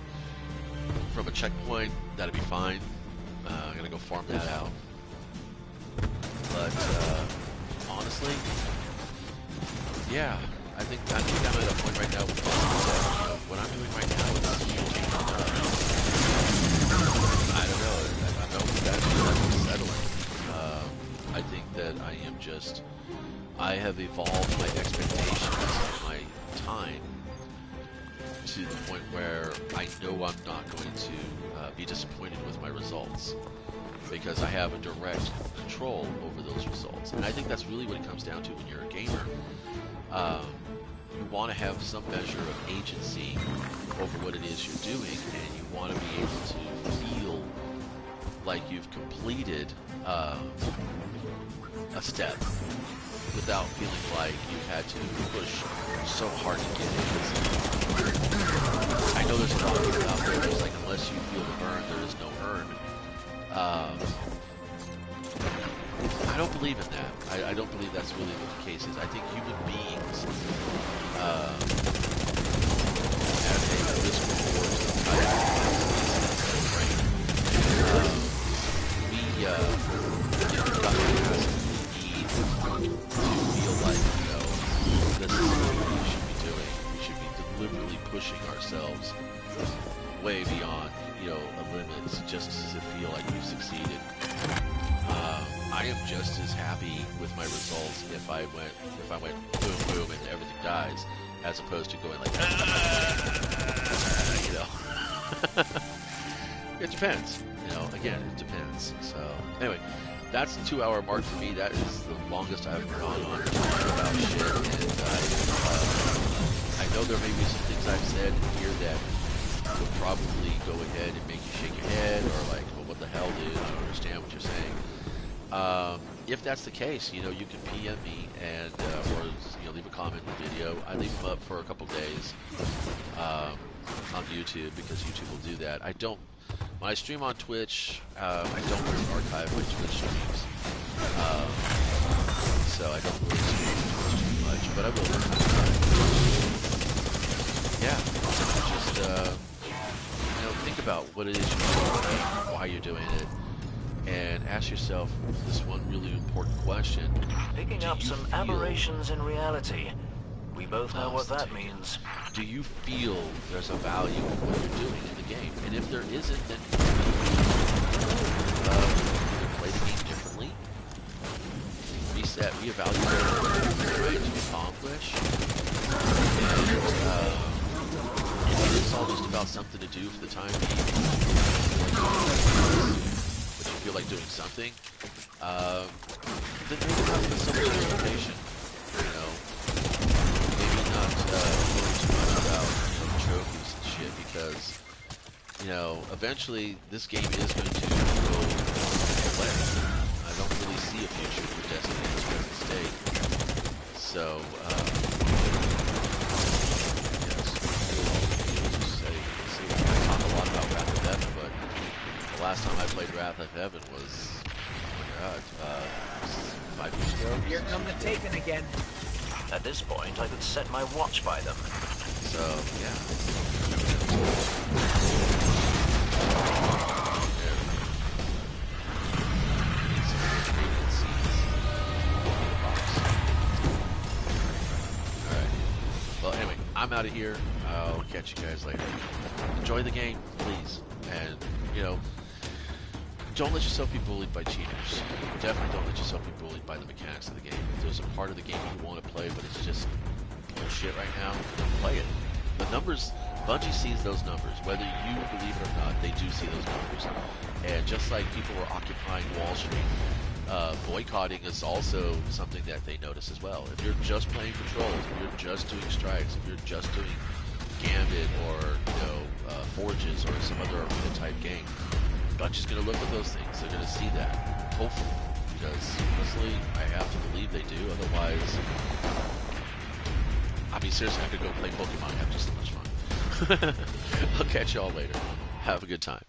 from a checkpoint, that'd be fine. I'm gonna go farm that out. But honestly, yeah, I think I'm at a point right now with what I'm doing right now is I don't know. I know that's settling. I think that I have evolved my expectations of my time to the point where I know I'm not going to be disappointed with my results, because I have a direct control over those results. And I think that's really what it comes down to when you're a gamer. You want to have some measure of agency over what it is you're doing, and you want to be able to feel like you've completed a step without feeling like you've had to push so hard to get it. I know there's a lot of people out there that's like, unless you feel the burn, there is no earn. I don't believe in that. I don't believe that's really what the case is. I think human beings have a physical force got past the need to feel like, this is what we should be doing. We should be deliberately pushing ourselves way beyond, a limit, just to feel like we've succeeded. I am just as happy with my results if I went boom boom and everything dies, as opposed to going like, It depends. again, it depends. So anyway, that's the 2-hour mark for me. That is the longest I've gone on talking about shit. And I know there may be some things I've said here that will probably go ahead and make you shake your head, or like, well, what the hell, dude? I don't understand what you're saying. If that's the case, you can PM me and or leave a comment in the video. I leave them up for a couple days on YouTube because YouTube will do that. I don't. When I stream on Twitch, I don't really archive my Twitch streams, so I don't really stream Twitch too much, but I will. Yeah, just think about what it is you're doing, why you're doing it, and ask yourself this one really important question. Picking up some aberrations in reality. We both know what that means. Do you feel there's a value in what you're doing in the game? And if there isn't, then either play the game differently, reset, reevaluate what you're trying to accomplish, and if it's all just about something to do for the time being, but you feel like doing something, then maybe not even so much expectation, maybe not worry too much about trophies and shit, because eventually this game is going to go away. I don't really see a future for Destiny in its present state. So I talk a lot about Wrath of Heaven, but the last time I played Wrath of Heaven was, oh my god, 5 years ago. Here come the Taken again. At this point, I could set my watch by them. So, yeah. Alright. Well, anyway, I'm out of here. I'll catch you guys later. Enjoy the game, please. And, don't let yourself be bullied by cheaters. Definitely don't let yourself be bullied by the mechanics of the game. If there's a part of the game you want to play, but it's just bullshit right now, then play it. The numbers, Bungie sees those numbers. Whether you believe it or not, they do see those numbers. And just like people were occupying Wall Street, boycotting is also something that they notice as well. If you're just playing patrols, if you're just doing strikes, if you're just doing Gambit or, Forges or some other arena type game, Bungie's going to look at those things. They're going to see that, hopefully, because honestly, I have to believe they do. Otherwise, seriously, I could go play Pokemon and have just as much fun. I'll catch y'all later. Have a good time.